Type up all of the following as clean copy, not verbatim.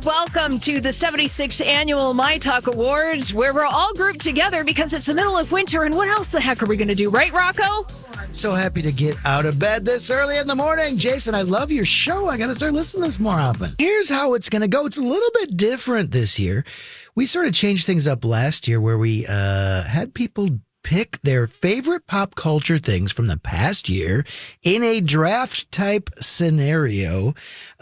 Welcome to the 76th Annual myTalk Awards, where we're all grouped together because it's the middle of winter, and what else the heck are we going to do, right, Rocco? So happy to get out of bed this early in the morning. Jason, I love your show. I got to start listening to this more often. Here's how it's going to go. It's a little bit different this year. We sort of changed things up last year where we had people pick their favorite pop culture things from the past year in a draft type scenario.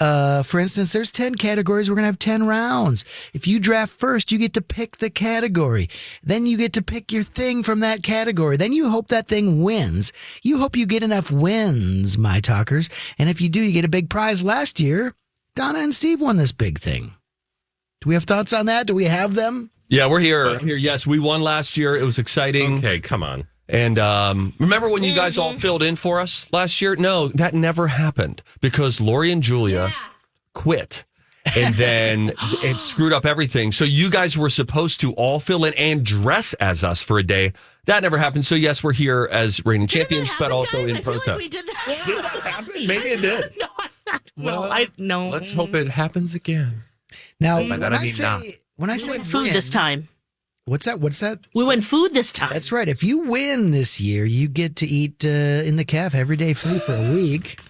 For instance, there's 10 categories. We're going to have 10 rounds. If you draft first, you get to pick the category. Then you get to pick your thing from that category. Then you hope that thing wins. You hope you get enough wins, my talkers. And if you do, you get a big prize. Last year, Donna and Steve won this big thing. Do we have thoughts on that? Do we have them? Yeah, we're here. Yes, we won last year. It was exciting. Okay, come on. And remember when you guys all filled in for us last year? No, that never happened because Lori and Julia quit. And then it screwed up everything. So you guys were supposed to all fill in and dress as us for a day. That never happened. So yes, we're here as reigning champions, but also in protest. Like we did that. Did that happen? Maybe it did. No. Let's hope it happens again. Now, By that I mean not. when I We say went food win, this time. what's that? We went food this time. That's right. If you win this year, you get to eat in the caf everyday food for a week.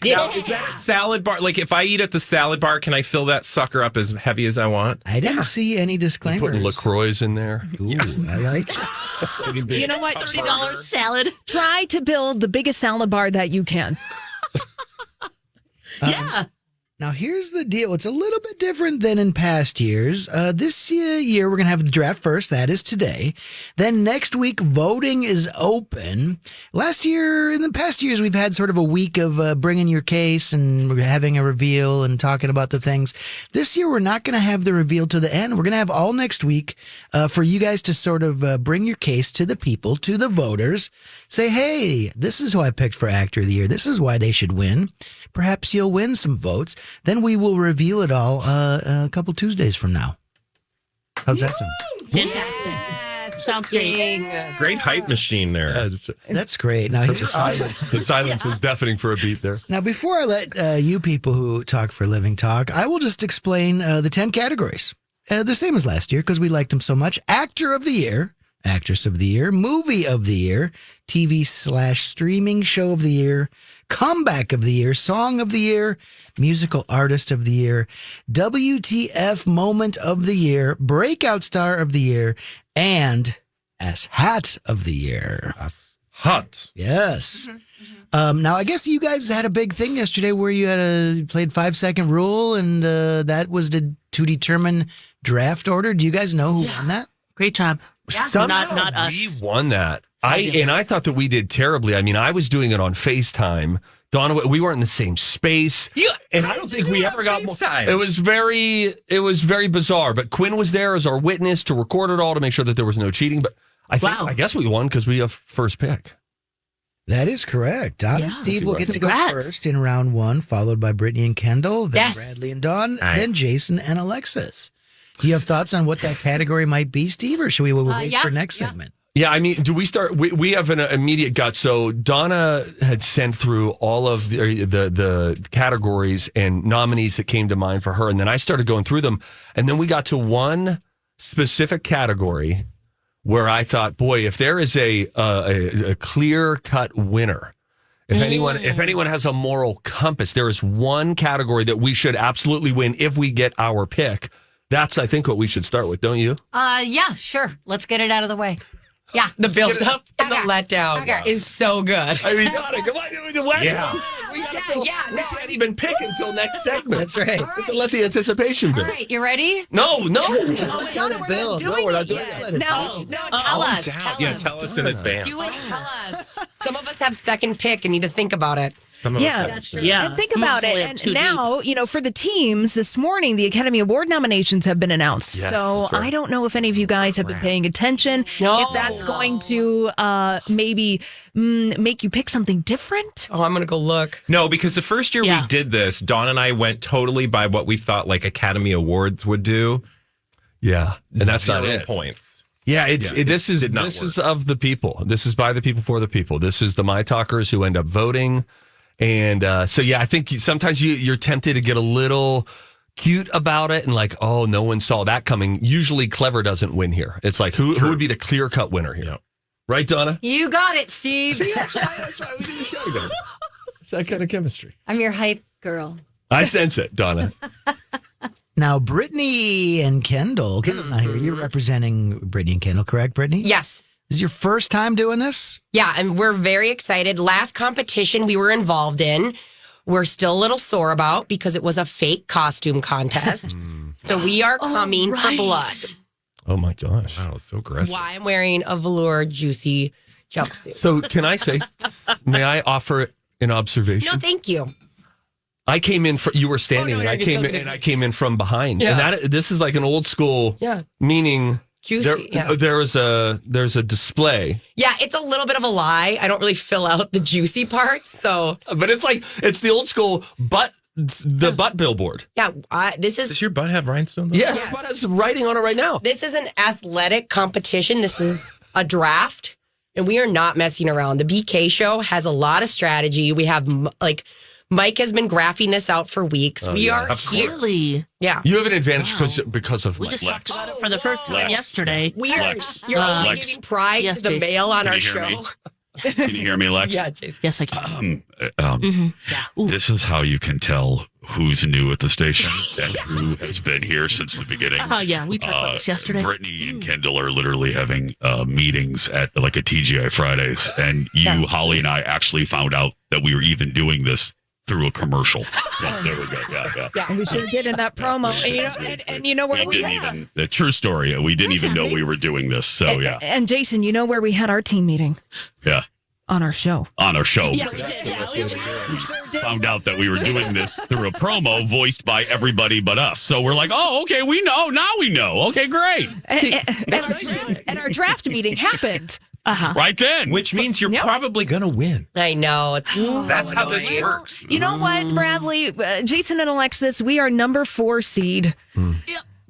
Now, is that a salad bar? Like, if I eat at the salad bar, can I fill that sucker up as heavy as I want? I didn't see any disclaimers. Putting LaCroix in there. Ooh, I like it. You know what? $30 salad. Try to build the biggest salad bar that you can. Yeah. Now, here's the deal. It's a little bit different than in past years. This year, we're going to have the draft first. That is today. Then next week, voting is open. Last year, in the past years, we've had sort of a week of bringing your case and having a reveal and talking about the things. This year, we're not going to have the reveal to the end. We're going to have all next week for you guys to sort of bring your case to the people, to the voters. Say, hey, this is who I picked for Actor of the Year. This is why they should win. Perhaps you'll win some votes. Then we will reveal it all a couple Tuesdays from now. How's that sound? Fantastic. Sounds great. Great hype machine there. That's great. Now, The silence was deafening for a beat there. now before I let you people who talk for a living talk, I will just explain the 10 categories. The same as last year because we liked them so much. Actor of the Year, Actress of the Year, Movie of the Year, TV/Streaming Show of the Year, Comeback of the Year, Song of the Year, Musical Artist of the Year, WTF Moment of the Year, Breakout Star of the Year, and Hat of the Year. Hot. Yes. Now, I guess you guys had a big thing yesterday where you played 5-second rule, and that was to determine draft order. Do you guys know who won that? Great job. Not us. We won that. I thought that we did terribly. I mean, I was doing it on FaceTime. Donna, we weren't in the same space. And I don't think we ever got more. It was very bizarre. But Quinn was there as our witness to record it all to make sure that there was no cheating. But I guess we won because we have first pick. That is correct. Don and Steve will get to go Congrats. first in round one, followed by Brittany and Kendall, then Yes. Bradley and Dawn, Right. then Jason and Alexis. Do you have thoughts on what that category might be, Steve, or should we wait for next segment? Yeah, I mean, do we start? We have an immediate gut. So Donna had sent through all of the categories and nominees that came to mind for her, and then I started going through them, and then we got to one specific category where I thought, boy, if there is a clear cut winner, if anyone has a moral compass, there is one category that we should absolutely win if we get our pick. That's, I think, what we should start with, don't you? Yeah, sure. Let's get it out of the way. Yeah. The build up and the Okay. letdown Okay. is so good. I mean, Donna, come on. We can't even pick until next segment. That's right. We have to let the anticipation All build. right, you ready? No. Let's let it build. doing we're not it doing yet. it. No, tell us. Tell us in advance. You would tell us. Some of us have second pick and need to think about it. Some of us Yeah, have- that's true. Yeah. And think Some of about us only it. have And two now, for the teams this morning, the Academy Award nominations have been announced. Yes, so that's right. I don't know if any of you guys have been paying attention. No. If that's going to maybe make you pick something different. Oh, I'm going to go look. No, because the first year Yeah. we did this, Dawn and I went totally by what we thought like Academy Awards would do. Yeah, and that's not 0 it. points. Yeah, this is did not work. is of the people. This is by the people for the people. This is the my talkers who end up voting. And so, yeah, I think sometimes you're tempted to get a little cute about it and like, oh, no one saw that coming. Usually clever doesn't win here. It's like, who would be the clear-cut winner here? Yep. Right, Donna? You got it, Steve. That's why we do the show together. It's that kind of chemistry. I'm your hype girl. I sense it, Donna. Now, Brittany and Kendall. Kendall's not here. You're representing Brittany and Kendall, correct, Brittany? Yes. This is your first time doing this? Yeah, and we're very excited. Last competition we were involved in, we're still a little sore about because it was a fake costume contest. So we are coming for blood. Oh, my gosh. Wow, so That's aggressive. why I'm wearing a velour juicy jumpsuit. So can I say, may I offer an observation? No, thank you. I came in, you were standing, Oh, no, and you're I came in from behind. Yeah. And this is like an old school, meaning Juicy, there's a display. Yeah, it's a little bit of a lie. I don't really fill out the juicy parts. So, But it's the old school butt billboard. yeah, Does your butt have rhinestones? Yeah, Yes. but it's writing on it right now. This is an athletic competition. This is a draft, and we are not messing around. The BK show has a lot of strategy. We have Mike has been graphing this out for weeks. We are here. Really? Yeah. You have an advantage because of We Mike. just talked about it for the first time yesterday. We are, Lex. you're only Lex. giving pride Yes, to the Jason. male on Can our you hear show. me? Can you hear me, Lex? Yeah, Jason. Yes, I can. Um, This is how you can tell who's new at the station and who has been here since the beginning. Oh, yeah. We talked about this yesterday. Brittany and Kendall are literally having meetings at like a TGI Fridays, and you, Holly, and I actually found out that we were even doing this through a commercial. Yeah, there we go. Yeah. And we sure did in that promo. And you know where We we didn't even, the true story, we didn't even know we were doing this. So, yeah. And Jason, you know where we had our team meeting? Yeah. On our show. On our show. Yeah, we did. Yeah, we did. Found out that we were doing this through a promo voiced by everybody but us. So we're like, oh, okay, we know. Now we know. Okay, great. And our draft meeting happened. Right then. Which means you're probably going to win. I know. That's how this works. You know what, Bradley? Jason and Alexis, we are number 4 seed.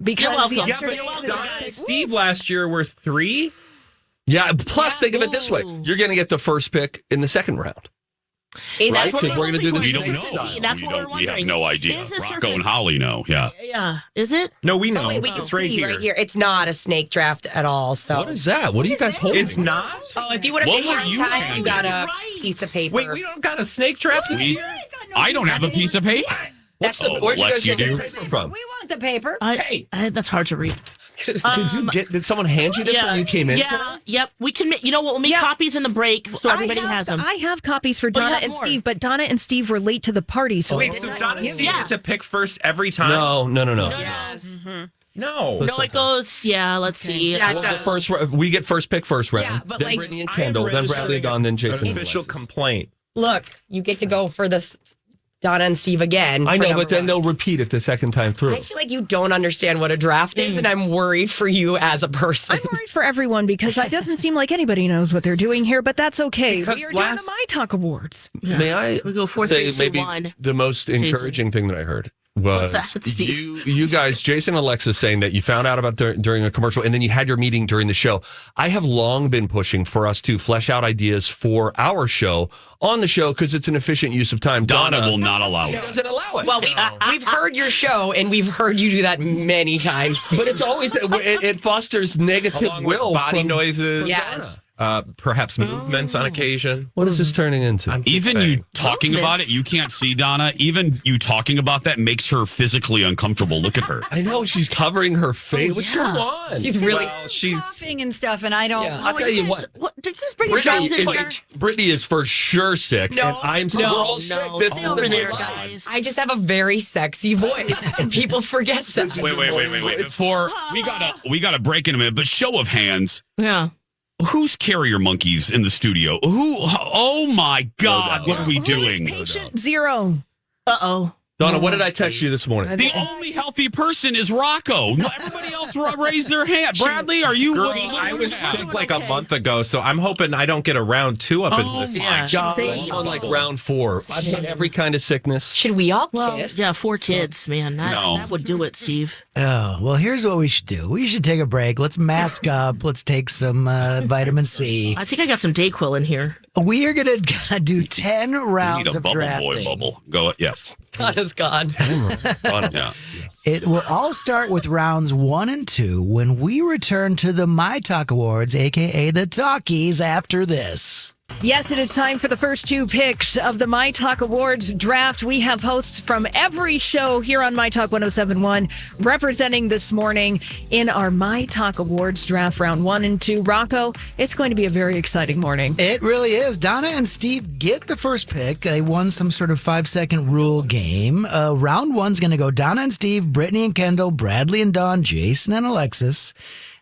Because You're welcome. yesterday- Yeah, but Don and Steve last year were 3. Yeah, plus think of it this way. You're going to get the first pick in the second round. Is Right? that Because we're going to do We this. don't know. That's we, what we're don't, we have wondering. no idea. Is this Rocco and Holly know. Yeah. Yeah. Is it? No, we know. Oh, wait, we can it's see right here. It's not a snake draft at all. So, What is that? What are you guys holding? It's not? oh, if you would have What been were here on you time, handing? you got a Right. piece of paper. Wait, we don't got a snake draft this year? I don't have a piece of paper. What's the, Oh, where'd you Lex, guys you get do? this paper from? We want the paper. That's hard to read. Did someone hand you this when you came in? Yeah. Yep. We can. You know what? We'll make copies in the break so everybody has them. I have copies for you Donna have and more. Steve, but Donna and Steve were late to the party. So Wait, so Don and Steve get to pick first every time? No. Yes. No. No, it goes. Yeah. Let's see. Yeah, it Well, the does. first, we get first pick first round. Yeah, but then like- Brittany and I am Kendall, then Bradley, registering Don, then Jason. An official complaint. Look, you get to go for the Donna and Steve again. I for know, number but then one. they'll repeat it the second time through. I feel like you don't understand what a draft is, and I'm worried for you as a person. I'm worried for everyone because it doesn't seem like anybody knows what they're doing here, but that's okay. Because We are last- doing the MyTalk Awards. May I We go 4, say 3, 2, maybe 1. the most encouraging thing that I heard was What's that, Steve? you guys, Jason and Alexis, saying that you found out about during a commercial and then you had your meeting during the show. I have long been pushing for us to flesh out ideas for our show on the show because it's an efficient use of time. Donna will not allow it. doesn't allow it. Well, we've heard your show, and we've heard you do that many times. but it's always it fosters negative Along with will, body from- noises. Yes. Perhaps movements on occasion. What is this turning into? I'm just Even you saying. talking about it, you can't see Donna. Even you talking about that makes her physically uncomfortable. Look at her. I know she's covering her face. What's going on? She's really. She's Coughing and stuff, and I don't. Yeah. I'll tell you what. Did you just bring your jobs in here? Brittany is for sure sick. No, and I'm no, we're all sick. This Stay is over the there, lie. guys. I just have a very sexy voice, and people forget that. Wait. Before we gotta break in a minute, but show of hands. Yeah. Who's carrier monkeys in the studio? Who? Oh my God! What are we doing? Patient 0. Uh-oh. Donna, what did I text you this morning? The only healthy person is Rocco. No, everybody else raised their hand. Bradley, are you? Girl, what's I going was on? sick like a month ago, so I'm hoping I don't get a round 2 up in this. my God! I'm on like round 4. I've had every kind of sickness. Should we all kiss? Yeah, 4 kids, man. That would do it, Steve. Oh, well, here's what we should do. We should take a break. Let's mask up. Let's take some vitamin C. I think I got some Dayquil in here. We are going to do 10 We rounds need a of bubble drafting. boy bubble. Go. Yes. Donna's gone. Yeah. It will all start with rounds 1 and 2 when we return to the myTalk Awards, a.k.a. the Talkies, after this. Yes, it is time for the first 2 picks of the myTalk Awards draft. We have hosts from every show here on myTalk 1071 representing this morning in our myTalk Awards draft round 1 and 2. Rocco, it's going to be a very exciting morning. It really is. Donna and Steve get the first pick. They won some sort of 5-second rule game. Round 1's going to go Donna and Steve, Brittany and Kendall, Bradley and Dawn, Jason and Alexis.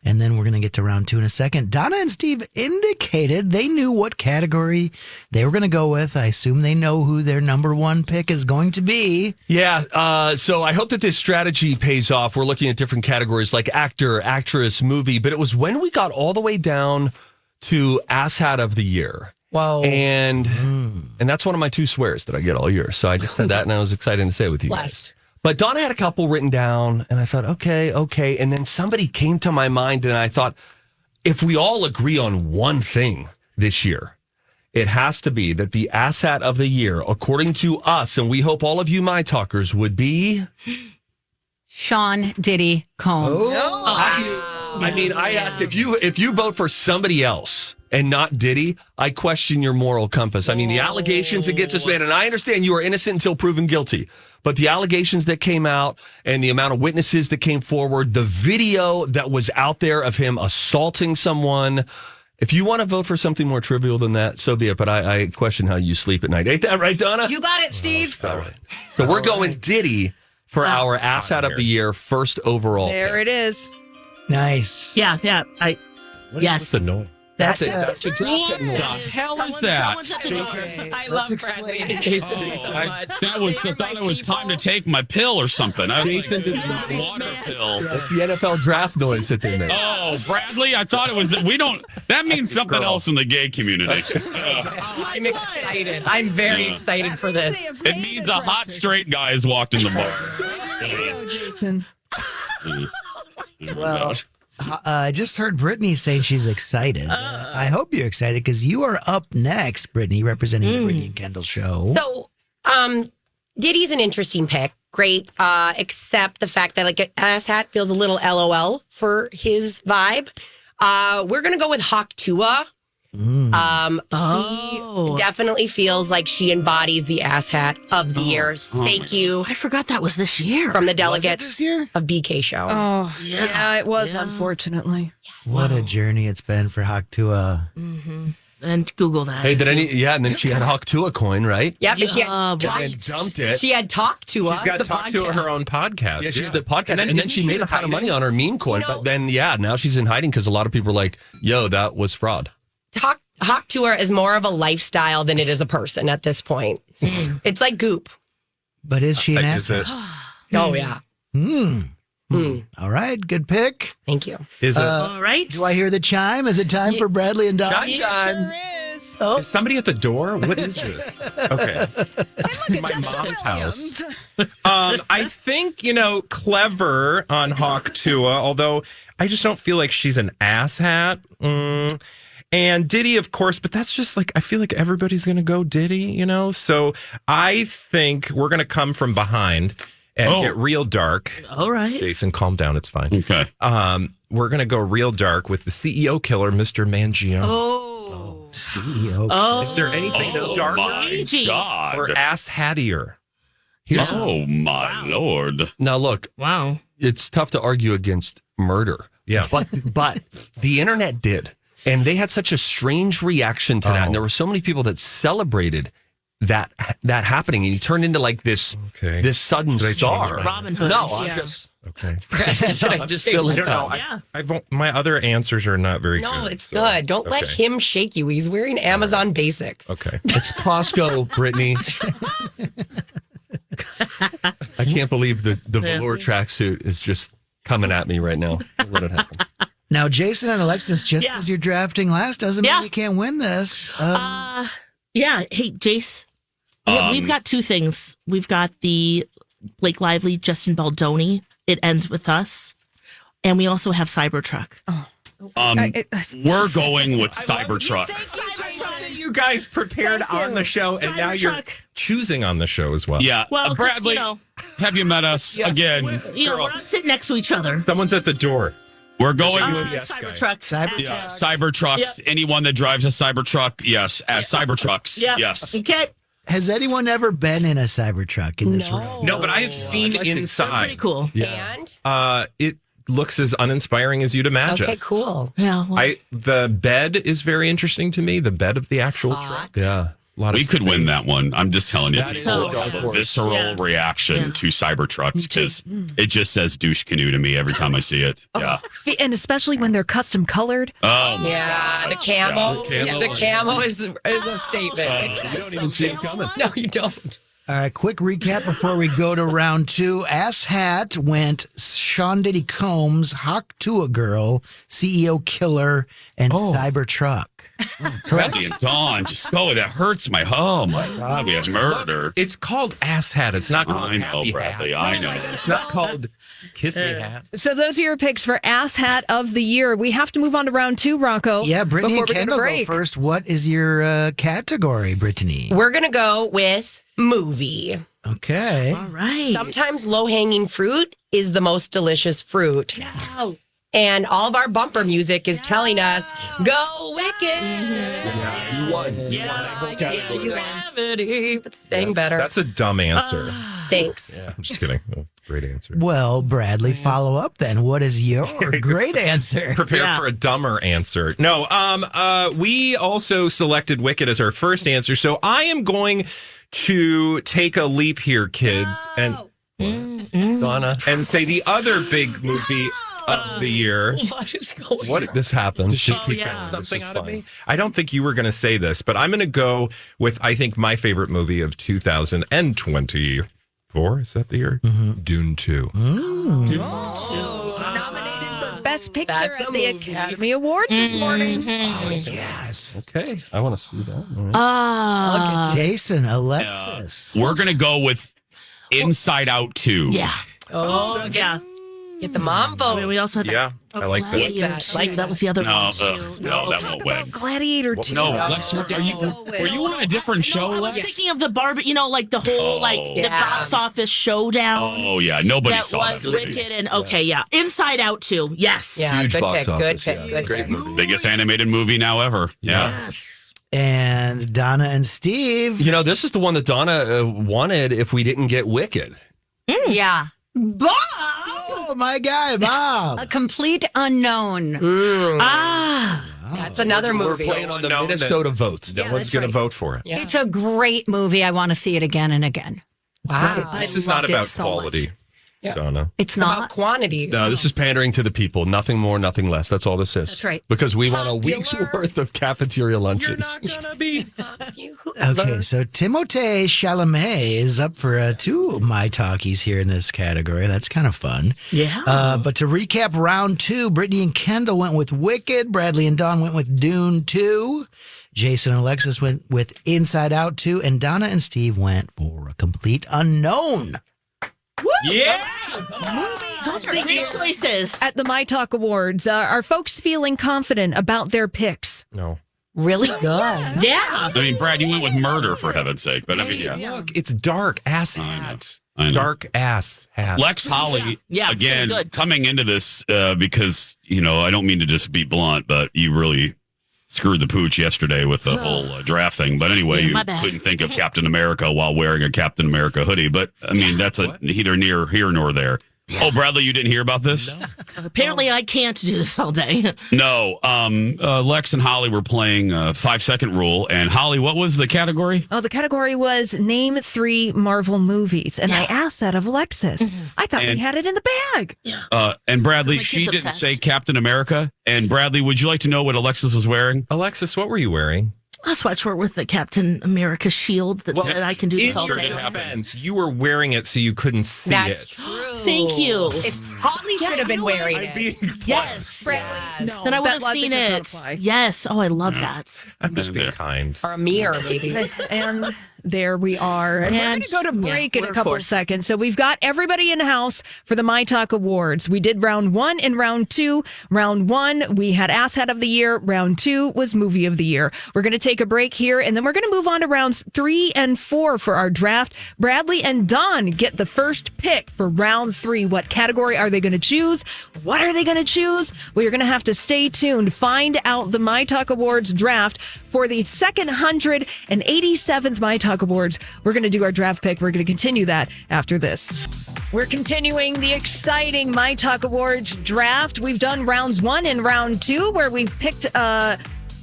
And then we're going to get to round 2 in a second. Donna and Steve indicated they knew what category they were going to go with. I assume they know who their number 1 pick is going to be. Yeah, so I hope that this strategy pays off. We're looking at different categories like actor, actress, movie, but it was when we got all the way down to asshat of the year. Whoa. And that's one of my 2 swears that I get all year. So I just said that, and I was excited to say it with you guys. But Donna had a couple written down, and I thought, okay. And then somebody came to my mind, and I thought, if we all agree on one thing this year, it has to be that the asshat of the year, according to us, and we hope all of you my talkers would be Sean Diddy Combs. I mean, I ask if you vote for somebody else and not Diddy, I question your moral compass. I mean, the allegations against this man, and I understand you are innocent until proven guilty, but the allegations that came out and the amount of witnesses that came forward, the video that was out there of him assaulting someone, if you want to vote for something more trivial than that, so be it. But I question how you sleep at night. Ain't that right, Donna? You got it, Steve. All right. So we're going Diddy for our asshat of the year, first overall. There it is. Nice. Yeah. What's the noise? That's it. That's the draft. What the hell is that? I love Bradley and Jason so much. I thought it was time to take my pill or something. Jason did my water pill. That's the NFL draft noise that they made. Oh, Bradley, I thought it was. That means something else in the gay community. I'm excited. I'm very excited for this. It means a hot straight guy has walked in the bar. There you go, Jason. Well, I just heard Brittany say she's excited. I hope you're excited because you are up next, Brittany, representing the Brittany and Kendall show. So, Diddy's an interesting pick. Great, except the fact that like asshat feels a little LOL for his vibe. We're gonna go with Hawk Tua. He definitely feels like she embodies the asshat of the year. Thank you I forgot that was this year. from the Was it delegates this year? of BK show. Oh, yeah, it was, unfortunately. What a journey it's been for Hawk Tua. And Google that. Hey, and then she had Hawk Tua coin, right? Yep, and she had, And dumped it. she had Talk Tua. She's got to talk to her own podcast. Yeah, she had the podcast, and then she made a ton of money on her meme coin. But then, now she's in hiding because a lot of people are like, "Yo, that was fraud." Hawk Tour is more of a lifestyle than it is a person at this point. It's like Goop. But is she an Is asset? it? Oh, yeah. All right, good pick. Thank you. Is it? All right. Do I hear the chime? Is it time for Bradley and Don? Time. Is. Oh, Is somebody at the door? What is this? Okay. My mom's house. I think, clever on Hawk Tua, although I just don't feel like she's an asshat. And Diddy, of course, but that's just like, I feel like everybody's going to go Diddy, So I think we're going to come from behind and get real dark. All right. Jason, calm down. It's fine. Okay. We're going to go real dark with the CEO killer, Mr. Mangione. CEO. Oh. Is there anything darker My God. or ass-hattier? Oh, my Lord. Now, look, Wow. it's tough to argue against murder. Yeah. But the internet did. And they had such a strange reaction to that. And there were so many people that celebrated that happening. And he turned into like this sudden star. Robin Hood. No, Yeah. I'm just... Okay. I'm just feeling Yeah. My other answers are not very good. No, it's so- good. Don't let him shake you. He's wearing Amazon Basics. Okay. It's Costco, Brittany. I can't believe the velour tracksuit is just coming at me right now. Let it happen. Now, Jason and Alexis, just because you're drafting last doesn't mean Yeah. you can't win this. Yeah. Hey, Jace. We've got two things. We've got the Blake Lively, Justin Baldoni. It ends with us. And we also have Cybertruck. We're going with Cybertruck. You you guys prepared on the show, and now you're choosing on the show as well. Yeah. Well, Bradley, have you met us again? we're not sitting next to each other. Someone's at the door. We're going with Cybertrucks. Cybertrucks. Yeah. Anyone that drives a Cybertruck, yes. Cybertrucks, Yeah. yes. Okay. Has anyone ever been in a Cybertruck in this room? No, but I have seen inside. Pretty cool. And It looks as uninspiring as you'd imagine. okay, cool. Yeah. Well, The bed is very interesting to me. The bed of the actual truck. Yeah. A lot of We could win space. that one. I'm just telling you. That is People a dark have a horse. visceral reaction to Cybertrucks because it just says douche canoe to me every time I see it. Yeah. And especially when they're custom colored. Oh, Yeah, the camo. Yeah, The camo is a statement. You don't even see it coming. No, you don't. All right, quick recap before we go to round 2. Ass Hat went Sean Diddy Combs, Hawk Tua Girl, CEO Killer, and Cybertruck. Bradley and Dawn, just go. That hurts my. Oh my God, we have murder. It's called Ass Hat. It's not called I know, Happy Bradley. Hat. I know. It's not called Kiss Me Hat. So those are your picks for Ass Hat of the Year. We have to move on to round 2, Rocco. Yeah, Brittany before and we go to Kendall go break. first. What is your category, Brittany? We're going to go with movie. Okay. all right. Sometimes low hanging fruit is the most delicious fruit. And all of our bumper music is telling us, go Wicked. You won. Gravity. But sang better. That's a dumb answer. Thanks. I'm just kidding. Great answer. Well, Bradley, follow up then. What is your great answer? Prepare for a dumber answer. No, we also selected Wicked as our first answer. So I am going to take a leap here, kids, and Donna. and say the other big movie of the year. What is going on? What this happens? Just keep yeah. going. This Something is out of fun. me. I don't think you were going to say this, but I'm going to go with, I think, my favorite movie of 2024. Is that the year? Dune 2. Nominated for Best Picture That's at a the movie. Academy Awards this morning. Yes. Okay, I want to see that. All right. Jason, Alexis. We're gonna go with Inside Out 2. Yeah. Oh, Yeah. get the mom I vote. mean, we also had Yeah, I like that. That was the other No, one too. no, that won't win. Gladiator 2. No, Lex, were you on a different show, I was Lex? thinking of the Barbie, like the whole the Yeah. box office showdown. Oh yeah, nobody That saw was that movie. Wicked and Inside Out too. Yes. Yeah, Huge good box pick. office, Good pick. yeah. Good Great pick. movie. Biggest animated movie now ever. Yeah. Yes. And Donna and Steve. You know, this is the one that Donna wanted if we didn't get Wicked. Yeah. Oh, my guy, Bob. A complete unknown. That's another We're movie. playing on the No, Minnesota vote. No one's that's going right. to vote for it. Yeah. It's a great movie. I want to see it again and again. Wow. This is not loved it about so quality, Yeah. Donna. It's About not. quantity. No, this is pandering to the people. Nothing more, nothing less. That's all this is. That's right. Because we want a week's worth of cafeteria lunches. gonna be. Okay, so Timothée Chalamet is up for 2 My Talkies here in this category. That's kind of fun. Yeah. But to recap round 2, Brittany and Kendall went with Wicked. Bradley and Dawn went with Dune 2. Jason and Alexis went with Inside Out 2. And Donna and Steve went for A Complete Unknown. Yeah. Those are great choices. At the My Talk Awards, are folks feeling confident about their picks? No. Really good. Yeah. I mean, Brad, you went with Murder for heaven's sake, but I mean, yeah. Look, it's dark ass hat. I know. Dark ass hat. Lex Holly, Yeah, again, pretty good. coming into this because, I don't mean to just be blunt, but you really screwed the pooch yesterday with the whole draft thing. But anyway, Yeah, you my bad. couldn't think of Captain America while wearing a Captain America hoodie. But, I mean, that's neither near here nor there. Oh, Bradley, you didn't hear about this? Apparently, I can't do this all day. No. Lex and Holly were playing 5-second rule. And Holly, what was the category? Oh, the category was name 3 Marvel movies. And I asked that of Alexis. I thought we And- had it in the bag. And Bradley, My she kid's didn't obsessed. say Captain America. And Bradley, would you like to know what Alexis was wearing? Alexis, what were you wearing? A sweatshirt with the Captain America shield that said I can do this In all your day. defense, you were wearing it so you couldn't see That's it. true. Thank you. Holly should have been wearing it. Yes. No, Then I would that have logic seen does not it. apply. Yes. Oh, I love that. I'm just being kind. Or a mirror, maybe. And There we are. And we're going to go to break in a couple of seconds. So we've got everybody in the house for the My Talk Awards. We did round 1 and round 2. Round 1, we had Asshat of the Year. Round 2 was Movie of the Year. We're going to take a break here, and then we're going to move on to rounds 3 and 4 for our draft. Bradley and Don get the first pick for round 3. What category are they going to choose? What are they going to choose? Well, you're going to have to stay tuned. Find out the My Talk Awards draft for the 287th My Talk Awards. We're going to do our draft pick. We're going to continue that after this. We're continuing the exciting My Talk Awards draft. We've done rounds 1 and round 2 where we've picked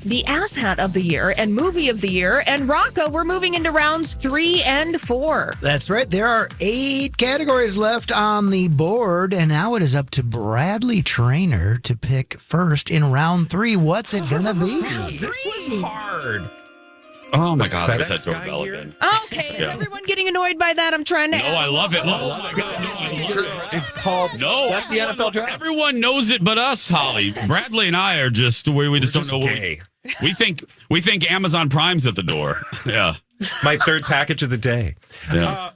the Asshat of the Year and Movie of the Year. And Rocco, we're moving into rounds 3 and 4. That's right. There are 8 categories left on the board, and now it is up to Bradley Trainer to pick first in round 3. What's it gonna be? This was hard. Oh my God, that was FedEx that guy doorbell here? again. Okay, is everyone getting annoyed by that? I'm trying to. No, I love it. Oh my God, It's called. no, That's the NFL draft. Everyone knows it, but us, Holly. Bradley and I are just we just don't know what we think Amazon Prime's at the door. Yeah. My third package of the day. Yeah.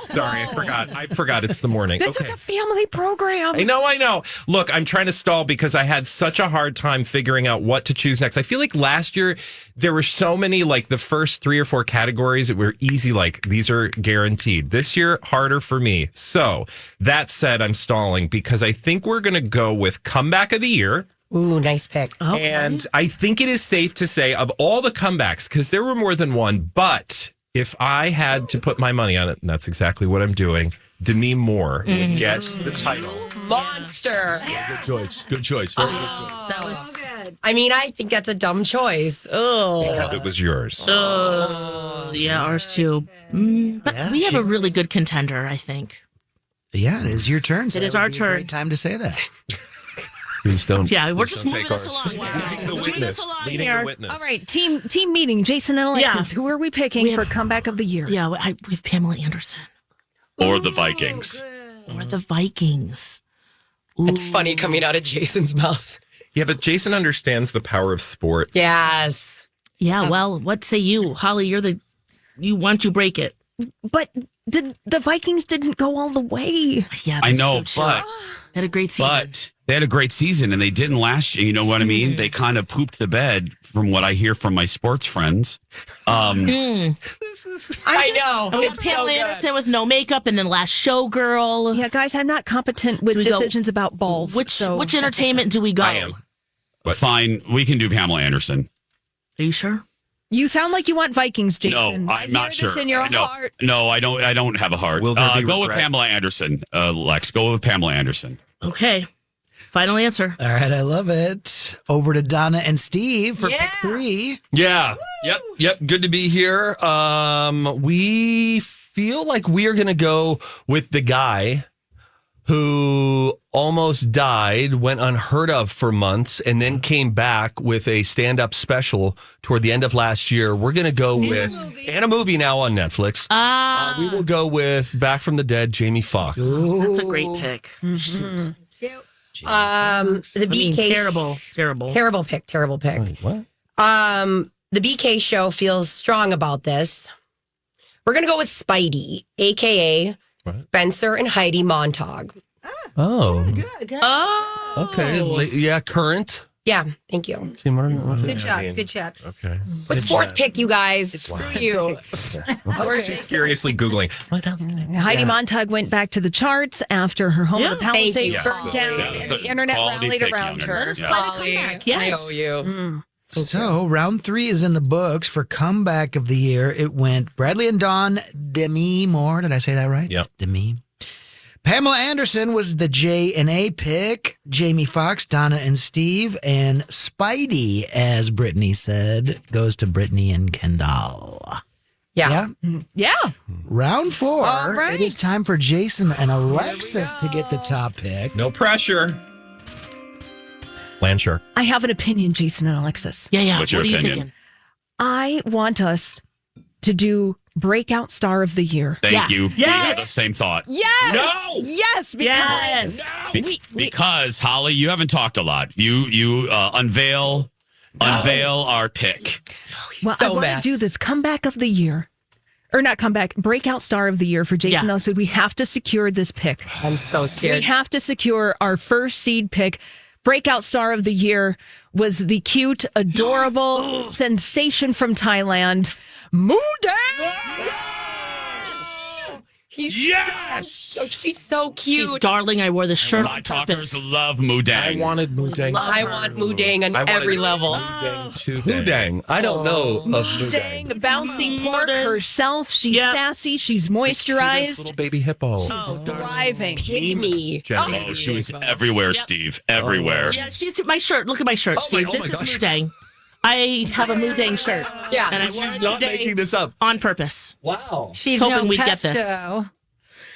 Sorry, I forgot it's the morning. This is a family program. I know. Look, I'm trying to stall because I had such a hard time figuring out what to choose next. I feel like last year there were so many, like the first 3 or 4 categories that were easy, like these are guaranteed. This year, harder for me. So that said, I'm stalling because I think we're going to go with Comeback of the Year. Ooh, nice pick. Okay. And I think it is safe to say of all the comebacks, because there were more than one, but if I had to put my money on it, and that's exactly what I'm doing, Demi Moore would get the title. Monster. Good choice. Good choice. Very good choice. That was Good. I mean, I think that's a dumb choice. Oh. Because it was yours. yeah, ours too. But Yeah, we have a really good contender, I think. Yeah, it is your turn. So It is that would our be a turn. Great time to say that. Please don't. Yeah, we're please just don't moving take this ours. along. He's the Moving witness. this along Leading here. the witness. All right, team meeting. Jason and Alexis. Yeah. Who are we picking We for have- Comeback of the Year? Yeah, we have Pamela Anderson Or the Vikings. or the Vikings. It's funny coming out of Jason's mouth. Yeah, but Jason understands the power of sport. Yes. Yeah, well, what say you, Holly? You want you break it? But the Vikings didn't go all the way. Yeah, I that's know, true, too. but Had a great season. they had a great season and they didn't last year. You know what I mean? They kind of pooped the bed from what I hear from my sports friends. I know. And we have It's so Pamela good. Anderson with no makeup, and then Last Showgirl. Yeah, guys, I'm not competent with Do we go- decisions about balls. Which so- which entertainment do we go? I am. Fine, we can do Pamela Anderson. Are you sure? You sound like you want Vikings, Jason. No, I I'm hear not this sure. in your No, heart. no, I don't. I don't have a heart. Will there be go with regret? Pamela Anderson, Lex. Go with Pamela Anderson. Okay. Final answer. All right, I love it. Over to Donna and Steve for pick 3. Yeah. Yep. Good to be here. We feel like we are going to go with the guy who almost died, went unheard of for months, and then came back with a stand-up special toward the end of last year. We're going to go with and a movie now on Netflix. We will go with Back from the Dead, Jamie Foxx. That's a great pick. The I mean, BK terrible. Terrible pick. Wait, what? The BK show feels strong about this. We're gonna go with Spidey, aka Spencer and Heidi Montag. Oh, Oh. okay. Yeah, current. Yeah, thank you. Good shot. Good shot. Okay. What's fourth pick, you guys? Screw you. She's furiously Googling. Heidi Montag went back to the charts after her home of the Thank Palisades you. burned down Yeah, and that's a the internet quality rallied pick, around young her. man. Yeah. Holly, Yes. I owe you. So round 3 is in the books for Comeback of the Year. It went Bradley and Dawn, Demi Moore. Did I say that right? Yep. Demi. Pamela Anderson was the J&A pick. Jamie Foxx, Donna and Steve, and Spidey, as Brittany said, goes to Brittany and Kendall. Yeah. Yeah. Round 4. All right. It is time for Jason and Alexis to get the top pick. No pressure. Land shark. I have an opinion, Jason and Alexis. Yeah. What's what your are you opinion? thinking? I want us to do Breakout Star of the Year. Thank you. Yes. We had the same thought. Yes. No! Yes. Because Yes. Because Holly, you haven't talked a lot. You unveil unveil our pick. Well, I so want mad. to do this comeback of the year. Or not comeback, breakout star of the year for Jason Yeah. Nelson. We have to secure this pick. I'm so We scared. have to secure our first seed pick. Breakout star of the year was the cute, adorable sensation from Thailand, Moodang. Yes! Oh, she's so cute. She's darling. I wore the shirt My on talkers purpose. love Moodang. I wanted Moodang. I want Moodang on every level. Moodang. I don't know of Dang, Moodang. bouncy pork herself. She's Yep. sassy. She's Little moisturized. baby hippo. Thriving. Pygmy. Oh, she was everywhere, Steve. Everywhere. Yeah, she's my shirt. Look at my shirt, Oh Steve. my This is gosh. Moodang. I have a Moodang shirt. Yeah. And I She's wore it not today making this up. on purpose. Wow. She's hoping no we'd get pesto. this.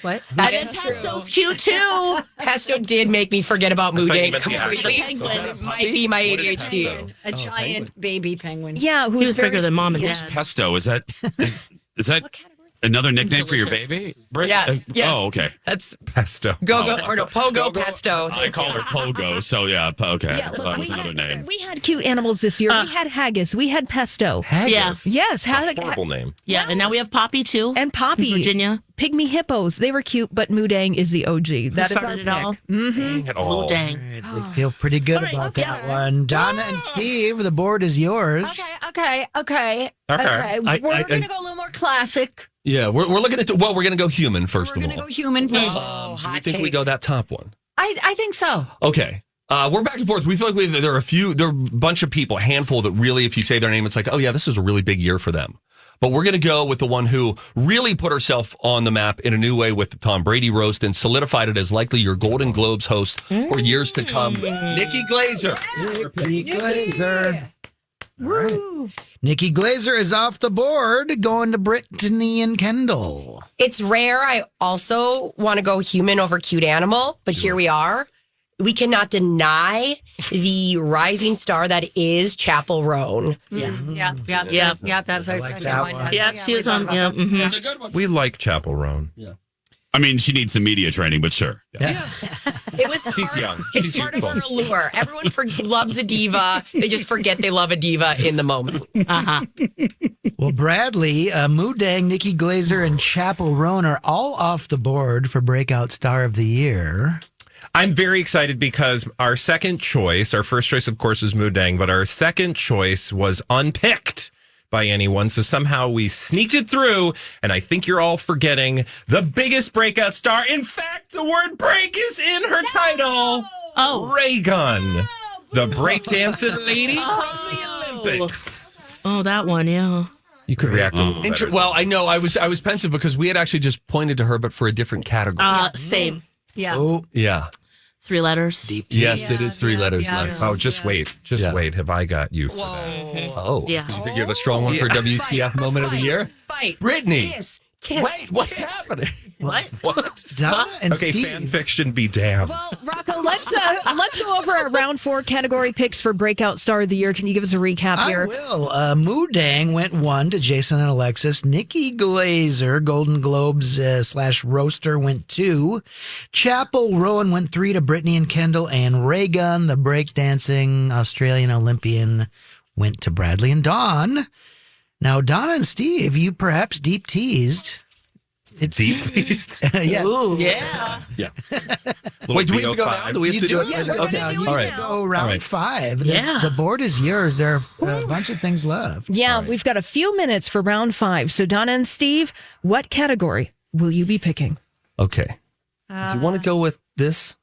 What? That And is true. Pesto's cute too. Pesto did make me forget about you Moodang meant the completely. actual It might be my ADHD. Pesto? A giant baby penguin. Yeah, He who's was bigger very than mom and What's dad. pesto? Is that another nickname for your Delicious. baby? Britt? Yes, yes. Oh, okay. That's Pesto. Pogo Pesto. I call her Pogo, so yeah, okay. Yeah, look, that was another name. we had cute animals this year. We had haggis. We had pesto. Yes. Yes, Horrible name. Yeah, and now we have Poppy too. and Poppy. Virginia. Pygmy hippos. They were cute, but Moodang is the OG. That is our started pick. it all? Dang it all. Moodang. I feel pretty good All right, about okay. that one. Donna and Steve, the board is yours. Okay. Okay. We're going to go a little more classic. Yeah, we're looking at, we're going to go human first We're of going to all. go human first. Oh, Do you hot think we take. go that top one? I think so. Okay. We're back and forth. We feel like there are a bunch of people, a handful that really, if you say their name, it's like, oh yeah, this is a really big year for them. But we're going to go with the one who really put herself on the map in a new way with the Tom Brady roast and solidified it as likely your Golden Globes host for years to come, Nikki Glazer. Nikki Glazer. All right. Nikki Glazer is off the board, going to Brittany and Kendall. It's rare. I also want to go human over cute animal, but here we are. We cannot deny the rising star that is Chapel Roan. Yeah. That's our like second that one. one. Yeah, she was on. Yeah. mhm. We like Chapel Roan. I mean, she needs some media training, but sure. It was She's part- young. It's She's part of her youthful. allure. Everyone loves a diva. They just forget they love a diva in the moment. Well, Bradley, Moodang, Nikki Glazer, and Chapel Roan are all off the board for Breakout Star of the Year. I'm very excited because our second choice, our first choice, of course, was Moodang, but our second choice was unpicked by anyone. So somehow we sneaked it through, and I think you're all forgetting the biggest breakout star. In fact, the word break is in her title. Oh. Ray Gun, the breakdancing lady from the Olympics. Oh, that one. Yeah. You could react a little better. Well, I know I was pensive because we had actually just pointed to her, but for a different category. Same. Yeah. Oh, Yeah. 3 letters. deep. Yes, it is 3 letters. yeah. Lex. Oh, just wait. Just Yeah. wait. Have I got you for that? Oh, Yeah. So you think you have a strong one for WTF moment of the year? Fight. Brittany. Kiss. Wait, what's kiss. happening? What? Donna and Okay, Steve. fan fiction be damned. Well, Rocco, let's go over our round 4 category picks for Breakout Star of the Year. Can you give us a recap I here? will. Moodang went 1 to Jason and Alexis. Nikki Glazer, Golden Globes / roaster, went 2. Chapel Rowan went 3 to Brittany and Kendall. And Raygun, the breakdancing Australian Olympian, went to Bradley and Dawn. Now, Donna and Steve, you perhaps deep teased. It's Deep teased? yeah. Ooh. Yeah. Wait, do we have to go now? Do we have You to do do it. it? Yeah, Okay. you All get right. to go round All right. 5. Yeah. The board is yours. There are a bunch of things left. Yeah, we've got a few minutes for round 5. So, Donna and Steve, what category will you be picking? Okay. Do you want to go with this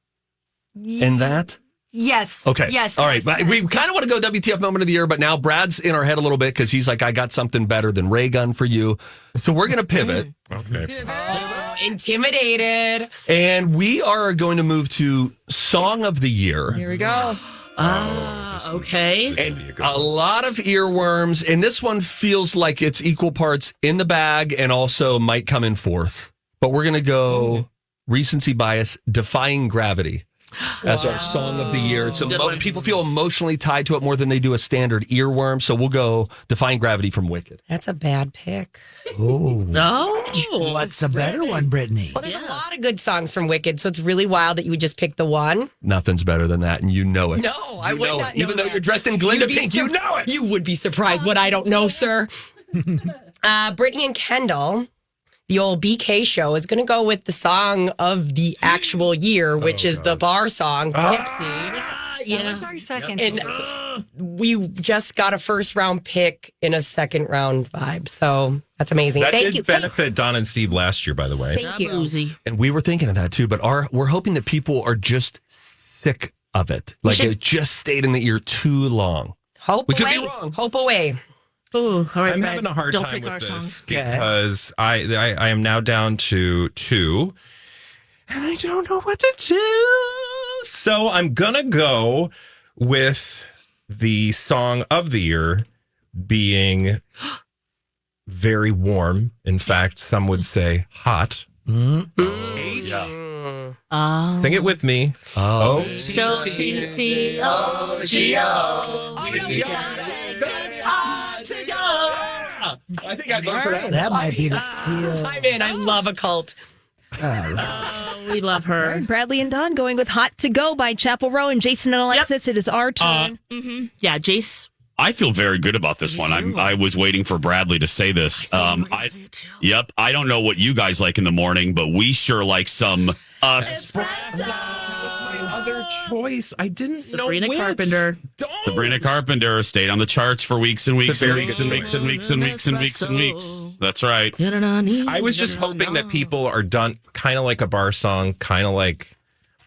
and that? Yes. Okay. Yes. All right. yes, But we kind of want to go WTF moment of the year, but now Brad's in our head a little bit because he's like, I got something better than Ray Gun for you. So we're going to pivot Okay. Oh, intimidated. and we are going to move to Song of the Year. Here we go. Okay. A lot of earworms, and this one feels like it's equal parts in the bag and also might come in fourth. But we're going to go recency bias, defying gravity. as our song of the year. It's Good one. people feel emotionally tied to it more than they do a standard earworm. So we'll go Defying Gravity from Wicked. That's a bad pick. Oh. Oh, What's a better one, Brittany? Well, there's a lot of good songs from Wicked, so it's really wild that you would just pick the one. Nothing's better than that, and you know it. No, I would know not it. know Even though that. you're dressed in Glinda You'd be pink, you know it. You would be surprised what I don't know, sir. Brittany and Kendall, the old BK show, is going to go with the song of the actual year, which is the bar song, Tipsy. That was our second. And we just got a first round pick in a second round vibe. So that's amazing. That Thank did you. benefit Don and Steve last year, by the way. Thank you. boozy. And we were thinking of that too, but we're hoping that people are just sick of it. Like it just stayed in the ear too long. Hope We could away. be wrong. Hope away. Oh, all right, I'm Brad, having a hard don't time pick with our this song. because I am now down to 2, and I don't know what to do. So I'm gonna go with the song of the year being very warm. In fact, some would say hot. Yeah. Sing it with me. Oh. I think I'd vote for that. That might be the steal. I'm in. I love a cult. We love her. Bradley and Don going with Hot to Go by Chapel Row and Jason and Alexis. It is our turn. Yeah, Jace. I feel very good about this one. I was waiting for Bradley to say this. Yep. I don't know what you guys like in the morning, but we sure like some That's my other choice. I didn't Sabrina know which. Carpenter. Sabrina Carpenter stayed on the charts for weeks and weeks and Very weeks good and weeks and weeks and weeks and weeks and weeks. That's right. I was just hoping that people are done kind of like a bar song, kind of like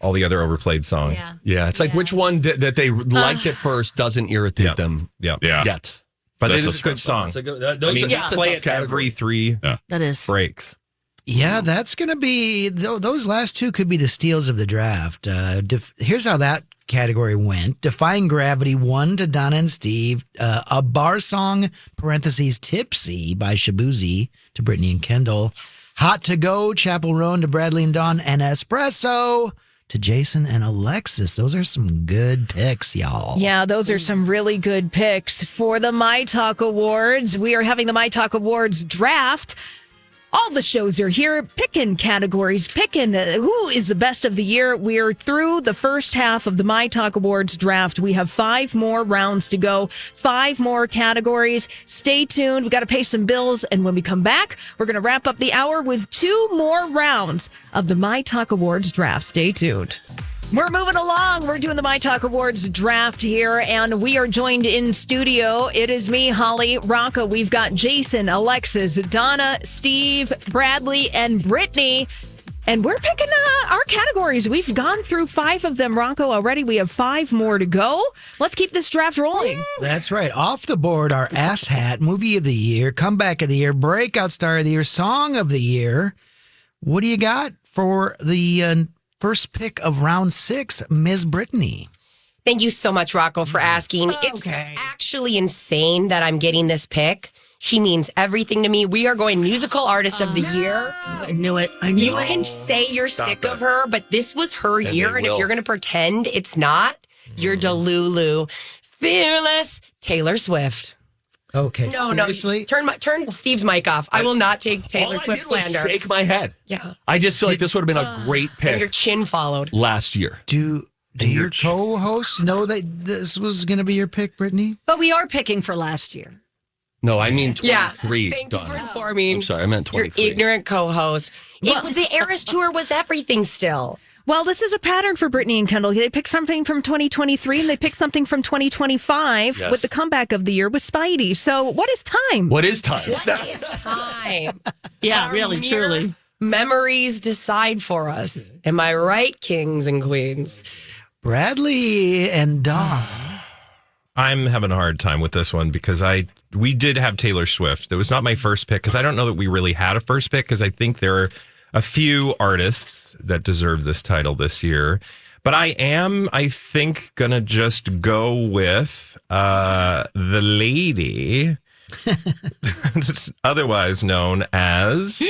all the other overplayed songs. Yeah, it's like which one that they liked at first doesn't irritate them Yeah. yet. But That's it a is a good song. It's a good, I mean, that's a play tough it every 3 That is. breaks. Yeah, that's going to be, those last two could be the steals of the draft. Here's how that category went. Defying Gravity, 1 to Donna and Steve. A bar song, parentheses, Tipsy by Shabuzi to Brittany and Kendall. Hot to Go, Chapel Roan to Bradley and Dawn. And Espresso to Jason and Alexis. Those are some good picks, y'all. Yeah, those are some really good picks for the myTalk Awards. We are having the myTalk Awards draft. All the shows are here, picking categories, picking who is the best of the year. We're through the first half of the myTalk Awards draft. We have 5 more rounds to go, 5 more categories. Stay tuned. We got to pay some bills. And when we come back, we're going to wrap up the hour with 2 more rounds of the myTalk Awards draft. Stay tuned. We're moving along. We're doing the myTalk Awards draft here, and we are joined in studio. It is me, Holly, Rocco. We've got Jason, Alexis, Donna, Steve, Bradley, and Brittany. And we're picking our categories. We've gone through 5 of them, Rocco, already. We have 5 more to go. Let's keep this draft rolling. That's right. Off the board, our Ass Hat, Movie of the Year, Comeback of the Year, Breakout Star of the Year, Song of the Year. What do you got for the first pick of round 6, Ms. Brittany? Thank you so much, Rocco, for asking. It's actually insane that I'm getting this pick. She means everything to me. We are going Musical Artist of the Year. I knew it. I knew You it. can say you're sick of her, but this was her year. And if will. you're going to pretend it's not, you're Delulu. Fearless Taylor Swift. Okay. No, seriously? turn Steve's mic off. I will not take Taylor All I Swift did was slander. shake my head. Yeah. I just feel like this would have been a great And your pick chin followed. last year. Do your co-hosts know that this was going to be your pick, Brittany? But we are picking for last year. No, I mean 23. Yeah. Thank you for Donna. informing. I'm sorry, I meant Your 23. ignorant co-host. It was the Eras Tour was everything still. Well, this is a pattern for Brittany and Kendall. They picked something from 2023 and they picked something from 2025 Yes. with the comeback of the year with Spidey. So what is time? What is time? What is time? Yeah, Our really, mere truly. Memories decide for us. Am I right, kings and queens? Bradley and Dawn. I'm having a hard time with this one because we did have Taylor Swift. That was not my first pick because I don't know that we really had a first pick because I think there are a few artists that deserve this title this year. But I think, going to just go with the lady, otherwise known as,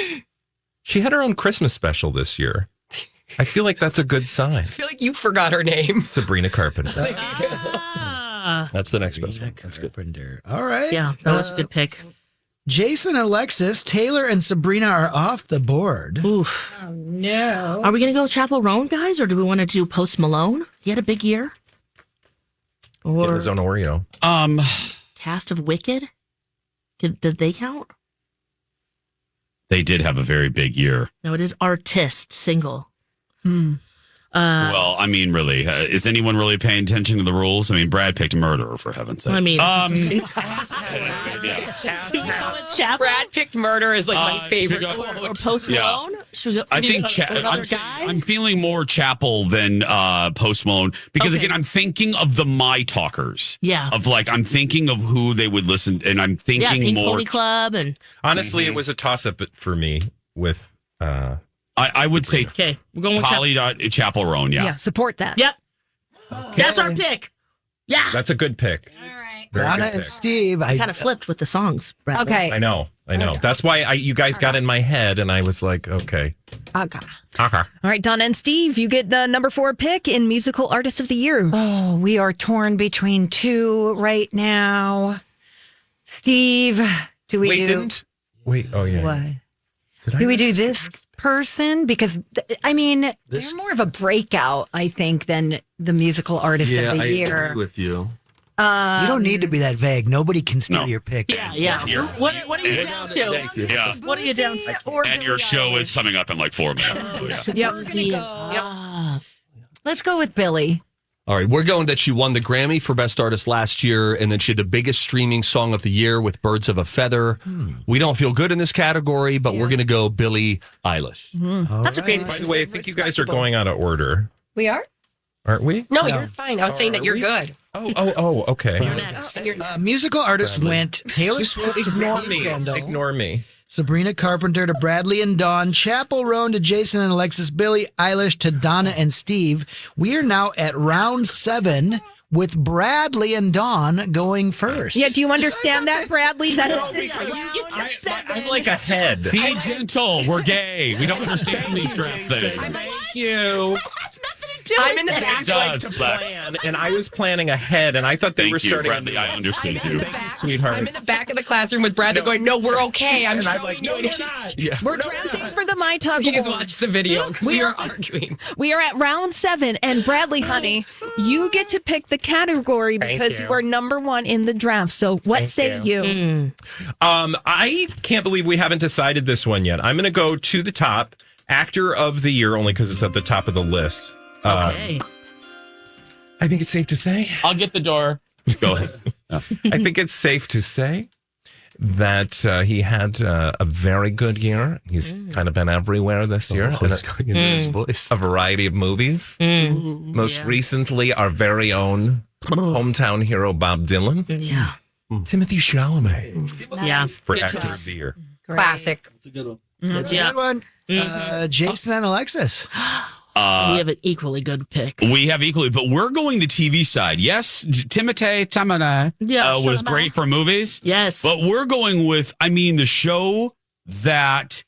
she had her own Christmas special this year. I feel like that's a good sign. I feel like you forgot her name. Sabrina Carpenter. That's the next best one. That's good. Carpenter. All right. Yeah, that was a good pick. Jason and Alexis, Taylor and Sabrina are off the board. Oof. No. Are we going to go Chappell Roan, guys, or do we want to do Post Malone? He had a big year. Getting Or his own Oreo. cast of Wicked? Did they count? They did have a very big year. No, it is artist single. Well, I mean, really, is anyone really paying attention to the rules? I mean, Brad picked Murderer, for heaven's sake. I mean, It's Chappell Brad picked murder is like my favorite should we go- quote. or Post Yeah. Malone? Should we go? I think another guy? I'm feeling more Chapel than Post Malone because Okay. again, I'm thinking of the My Talkers. Yeah. Of like, I'm thinking of who they would listen, and I'm thinking Yeah, Pink more. Pony Club and Honestly, it was a toss-up for me with... I would say okay, we're going with Holly Chapel Roan. Yeah, Yeah. support that. Yep, that's our pick. Yeah, That's a good pick. All right. Very Donna good and pick. Steve. kind of flipped with the songs. Bradley. Okay. I know. That's why you guys got in my head, and I was like, okay. Okay. Okay. All right, Donna and Steve, you get the number 4 pick in Musical Artist of the Year. Oh, we are torn between two right now. Steve, do we Wait, do didn't... Wait, oh, yeah. what? Did I Do we do miss- this person? Because I mean, they're more of a breakout, I think, than the musical artist of the year. with you. You don't need to be that vague. Nobody can steal No. your pick. Yeah. What are you down to? Yeah. What are you down to? Or And your show is coming up in like 4 minutes. So, yeah. Yep. Let's go with Billy. All right, we're going that she won the Grammy for Best Artist last year, and then she had the biggest streaming song of the year with Birds of a Feather. We don't feel good in this category, but we're going to go Billie Eilish. That's a great. By the way, I think you guys are going out of order, We are? aren't we? No, you're fine. I was saying that you're good. Oh, okay. Next. Musical artist went Taylor Swift to Ignore Whitney me. Kendall, Ignore me. Sabrina Carpenter to Bradley and Dawn, Chappell Roan to Jason and Alexis, Billie Eilish to Donna and Steve. We are now at round 7 with Bradley and Dawn going first. Yeah, do you understand that, Bradley? That is I'm like ahead. Be gentle. We're gay. We don't understand these draft things. Thank you. I'm in the back. It does, Lex. And I was planning ahead, and I thought they Thank were you, starting. Bradley. I understood you. Sweetheart. I'm in the back of the classroom with Brad. They're going, no, we're okay. I'm And I'm showing like, you. no, it you're is." not. Yeah. We're drafting for the My Talk Please Awards. watch the video. We are arguing. We are at round 7, and Bradley, honey, you get to pick the category because you. you are number 1 in the draft. So what say you? I can't believe we haven't decided this one yet. I'm going to go to the top. Actor of the year, only because it's at the top of the list. Okay. I think it's safe to say. I'll get the door. Go ahead. I think it's safe to say that he had a very good year. He's kind of been everywhere this year. Oh, it's going into his voice. A variety of movies. Most recently, our very own hometown hero, Bob Dylan. Yeah. Timothy Chalamet Yeah. for Actor of the Year. Classic. That's a Yeah. good one. Jason and Alexis. We have an equally good pick. We have equally, but we're going the TV side. Yes, Timothée Chalamet was Chalamet. great for movies. Yes. But we're going with, I mean, the show that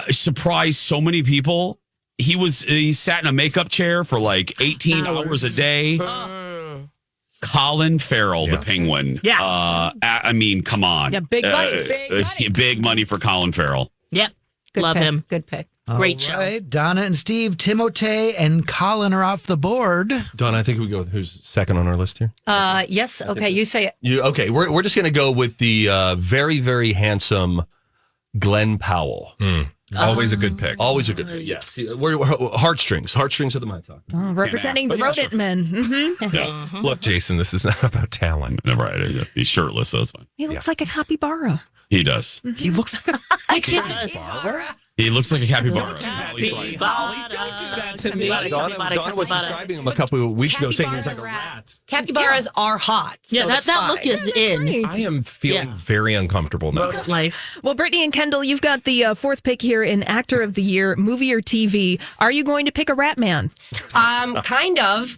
surprised so many people. He sat in a makeup chair for like 18 hours a day. Colin Farrell, the Penguin. Yeah. I mean, come on. Yeah, big money, big money. Big money for Colin Farrell. Yep. Good Love pick. him. Good pick. Great show. All right, Donna and Steve, Timothée and Colin are off the board. Don, I think we go with who's second on our list here. Yes. Okay. You say it. Okay, we're just going to go with the very, very handsome Glenn Powell. Always a good pick. Always a good pick. Yes. We're heartstrings of the My Talk. Representing the rodent men. Mm-hmm. Look, Jason, this is not about talent. Right. He's shirtless, so it's fine. He looks like a capybara. He does. He looks like He looks like a capybara. don't do that to me. Donna was describing him a couple of weeks ago, saying he was like a rat. Capybaras are hot. Yeah, so that that's look fine. is in. I am feeling Yeah. very uncomfortable now. Life. Well, Brittany and Kendall, you've got the 4th pick here in Actor of the Year, movie or TV. Are you going to pick a Rat Man? Kind of.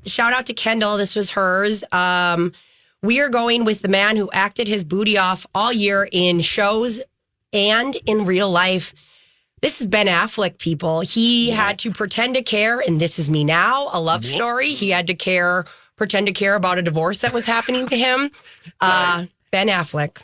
Shout out to Kendall. This was hers. We are going with the man who acted his booty off all year in shows and in real life. This is Ben Affleck, people. He had to pretend to care in This Is Me Now, a love story. He had to pretend to care about a divorce that was happening to him. Ben Affleck.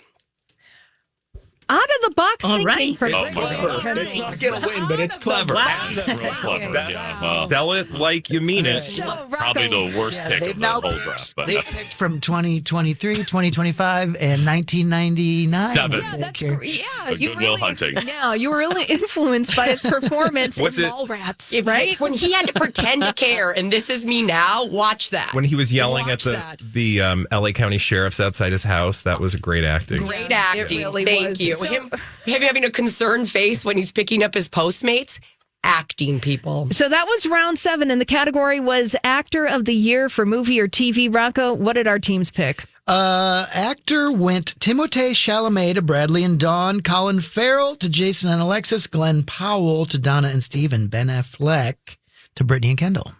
Out of the box All thinking right. for It's not going to win, but it's clever. That's real clever. Yeah. Sell it like you mean it. So, Probably Rocco, the worst pick they've of the now whole draft, but They that's picked from 2023, 2025, and 1999. Seven. Yeah, that's Okay. great. Yeah, a Goodwill Hunting. Yeah, you were really influenced by his performance Was in it- Mallrats, right? When he had to pretend to care in This Is Me Now, watch that. When he was yelling at Watch the LA County sheriffs outside his house, that was great acting. Great acting. really Thank was. you. So- Him having a concerned face when he's picking up his Postmates. Acting, people. So that was round 7, and the category was Actor of the Year for Movie or TV. Rocco, what did our teams pick? Actor went Timothée Chalamet to Bradley and Dawn, Colin Farrell to Jason and Alexis, Glenn Powell to Donna and Steve, and Ben Affleck to Brittany and Kendall.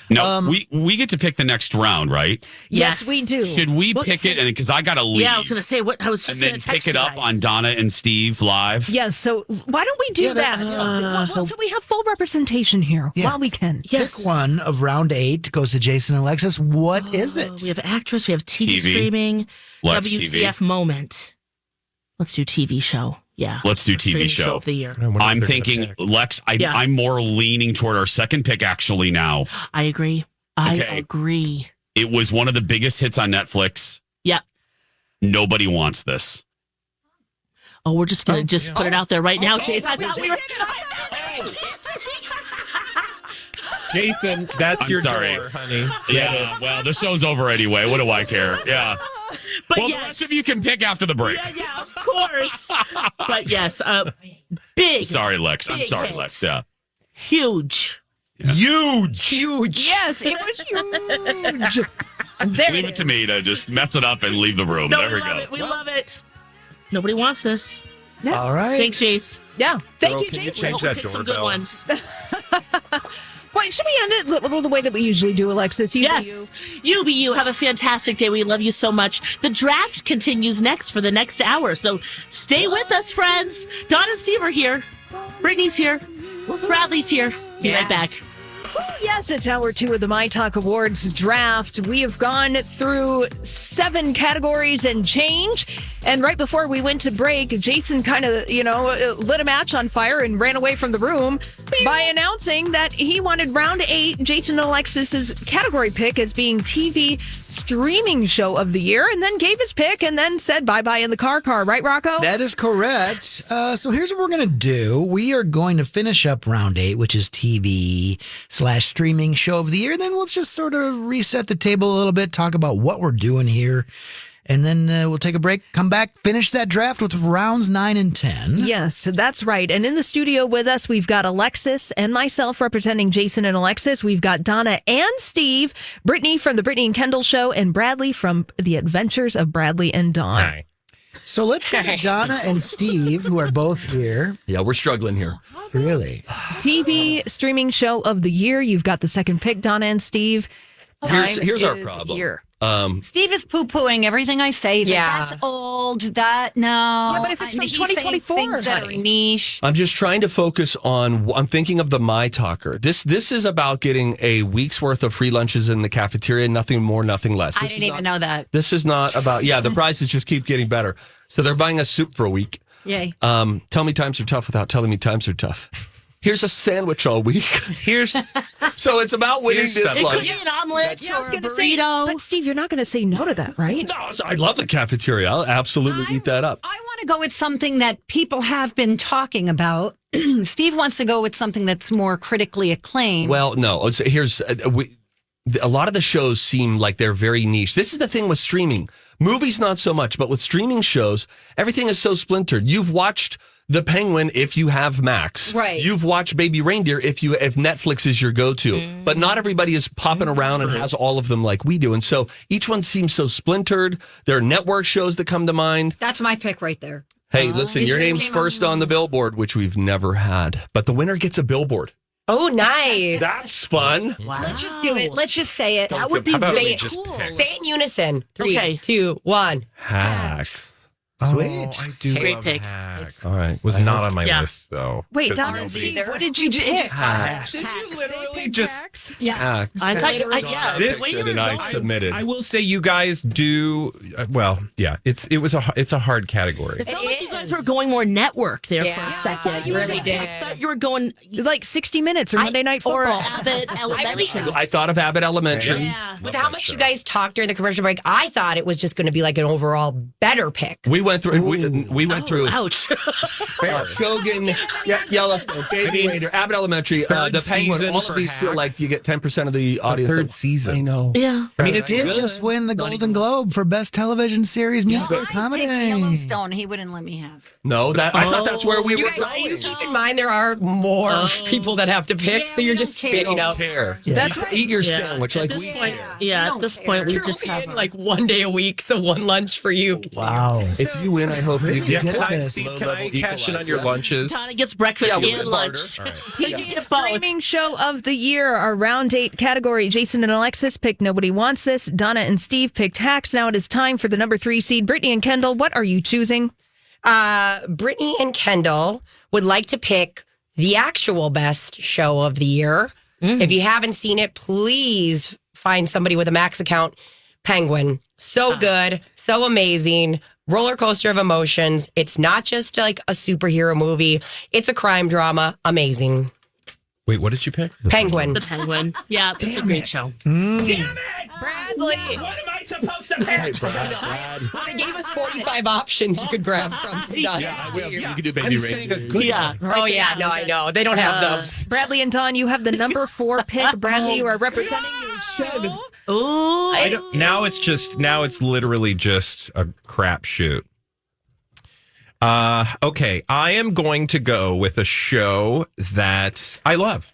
No, we get to pick the next round, right? Yes, we do. Should we pick it? And because I got to leave. Yeah, I was going to say what I was and just then going to pick text it you up guys. on Donna and Steve live. Yes, so why don't we do Yeah, that? that's- So we have full representation here Yeah. while we can. Yes. Pick one of round 8 goes to Jason and Alexis. What is it? We have actress, we have TV, TV. streaming, Lex WTF TV. moment. Let's do TV show. Yeah. Let's do TV Streaming show. of the year. I'm thinking, Lex, Yeah. I'm more leaning toward our second pick actually now. I agree. I Okay. agree. It was one of the biggest hits on Netflix. Yeah. Nobody wants this. Oh, we're just going to put it out there right now, Jason. I we thought just we were. Jason, that's I'm your sorry. door, honey. Yeah, well, the show's over anyway. What do I care? Yeah. But Well, yes. the rest of you can pick after the break. Yeah, of course. But yes, big, Sorry, Lex. I'm Big sorry, hits. Lex. Yeah. huge. Huge. Yes, it was huge. There Leave it to me to just mess it up and leave the room. No, there we we love go. it. We love it. Nobody wants this. All right. Thanks, Jace. Yeah. Thank Girl, you, can you Jason. change that Pick some good doorbell? ones. Wait, should we end it the way that we usually do, Alexis? You do Yes. You be you. Have a fantastic day. We love you so much. The draft continues next for the next hour. So stay with us, friends. Dawn and Steve are here. Brittany's here. Bradley's here. Be right back. Yes, it's hour 2 of the myTalk Awards draft. We have gone through 7 categories and change. And right before we went to break, Jason kind of, lit a match on fire and ran away from the room by announcing that he wanted round 8, Jason and Alexis's category pick as being TV streaming show of the year, and then gave his pick and then said bye-bye in the car. Right, Rocco? That is correct. So here's what we're going to do. We are going to finish up round 8, which is TV/streaming show of the year. Then we'll just sort of reset the table a little bit, talk about what we're doing here. And then we'll take a break, come back, finish that draft with rounds 9 and 10. Yes, that's right. And in the studio with us, we've got Alexis and myself representing Jason and Alexis. We've got Donna and Steve, Brittany from the Brittany and Kendall Show, and Bradley from The Adventures of Bradley and Dawn. Hi. So let's go to Donna and Steve, who are both here. Yeah, we're struggling here. Really? TV streaming show of the year. You've got the second pick, Donna and Steve. Here's our is problem. here. Steve is poo-pooing everything I say. He's Yeah. like, that's old. That, no. Yeah, but if it's from He's saying 2024, things that are honey. niche. I'm just trying to focus on. I'm thinking of the My Talker. This is about getting a week's worth of free lunches in the cafeteria. Nothing more, nothing less. I didn't even know that. This is not about. Yeah, the prices just keep getting better. So they're buying us soup for a week. Yay. Tell me times are tough without telling me times are tough. Here's a sandwich all week. Here's So it's about winning Here's this something. It could lunch. be an omelet Yeah, I was or a going to say, burrito. but Steve, you're not going to say no to that, right? No, I love the cafeteria. I'll absolutely eat that up. I want to go with something that people have been talking about. Steve wants to go with something that's more critically acclaimed. Well, no. Here's a lot of the shows seem like they're very niche. This is the thing with streaming. Movies, not so much, but with streaming shows, everything is so splintered. You've watched The Penguin if you have Max. Right. You've watched Baby Reindeer if Netflix is your go-to. But not everybody is popping around and has all of them like we do. And so each one seems so splintered. There are network shows that come to mind. That's my pick right there. Hey, listen, your name's first on the billboard, which we've never had. But the winner gets a billboard. Oh, nice. That's fun. Let's just do it. Let's just say it. That would be How about very we just cool. pick? Say it in unison. 3, Okay. 2, 1. Hacks. Sweet. I do Great love pick. Hacks. All right. Was not on my list though. Wait, 'Cause Donna and nobody- Steve, what did you pick? Did you literally just? Yeah. I thought yeah. This the way you Good were and I going- submitted. I will say you guys do well. Yeah, it's a hard category. It felt like you guys were going more network there for Yeah, a second. you really did. I thought you were going Like 60 Minutes or Monday Night or Football. Abbott Elementary. I thought of Abbott Elementary. Yeah. With how much you guys talked during the commercial break, I thought it was just going to be like an overall better pick. We went through. We went through. Ouch. Shogun, Yellowstone, Baby Raider, Abbott Elementary, the third Penguin. season All of for these feel Hacks. like you get 10% of the audience. third season. I know. Yeah. I mean, it did just win the Golden Globe for Best Television Series Musical I Comedy. picked Yellowstone. He wouldn't let me have. No, that I thought that's where we You were guys going. do keep in mind there are more people that have to pick, Yeah, so we you're don't just care. spitting Don't out. care. Yeah. That's right. Eat your Yeah. sandwich At like this we point, care. yeah. At this point, we just have In like one day a week, so one lunch for you. Wow. If you win, I hope you Yeah, get can I this. see- Can I cash in on your lunches? Donna gets breakfast Yeah, we and can lunch. barter. You get both. Streaming show of the year, our round 8 category. Jason and Alexis picked Nobody Wants This. Donna and Steve picked Hacks. Now it is time for the number 3 seed. Brittany and Kendall, what are you choosing? Brittany and Kendall would like to pick the actual best show of the year. If you haven't seen it, please find somebody with a Max account. Penguin. So good. So amazing. Roller coaster of emotions. It's not just like a superhero movie. It's a crime drama. Amazing. Wait, what did you pick? Penguin. The Penguin. Yeah, it's a great show. Bradley. What am I supposed to pick? They gave us 45 options you could grab from. You can do Baby I'm saying a Raider. good Yeah. Oh, yeah. No, I know. They don't have those. Bradley and Dawn, you have the number 4 pick. Bradley, you are representing your show. Ooh. Now it's literally just a crapshoot. Okay, I am going to go with a show that I love.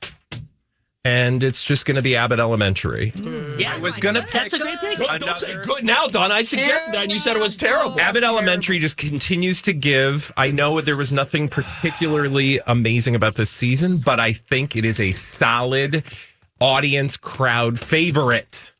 And it's just going to be Abbott Elementary. Yeah, I was going to pick that's a great pick. Don't say good now, Don. I suggested that and you said it was terrible. Abbott Elementary just continues to give. I know there was nothing particularly amazing about this season, but I think it is a solid audience crowd favorite.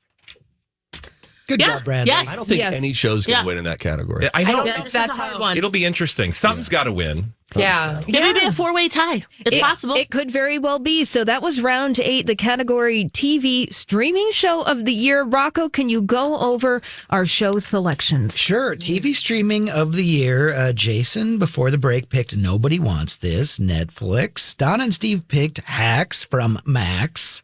Good Yeah. job, Bradley. Yes. I don't think Yes. any show's going to Yeah. win in that category. I know. Yeah, this is a hard one. It'll be interesting. Something's got to win. Yeah. It may be a 4-way tie. It's possible. It could very well be. So that was round 8, the category TV streaming show of the year. Rocco, can you go over our show selections? Sure. TV streaming of the year. Jason, before the break, picked Nobody Wants This, Netflix. Don and Steve picked Hacks from Max.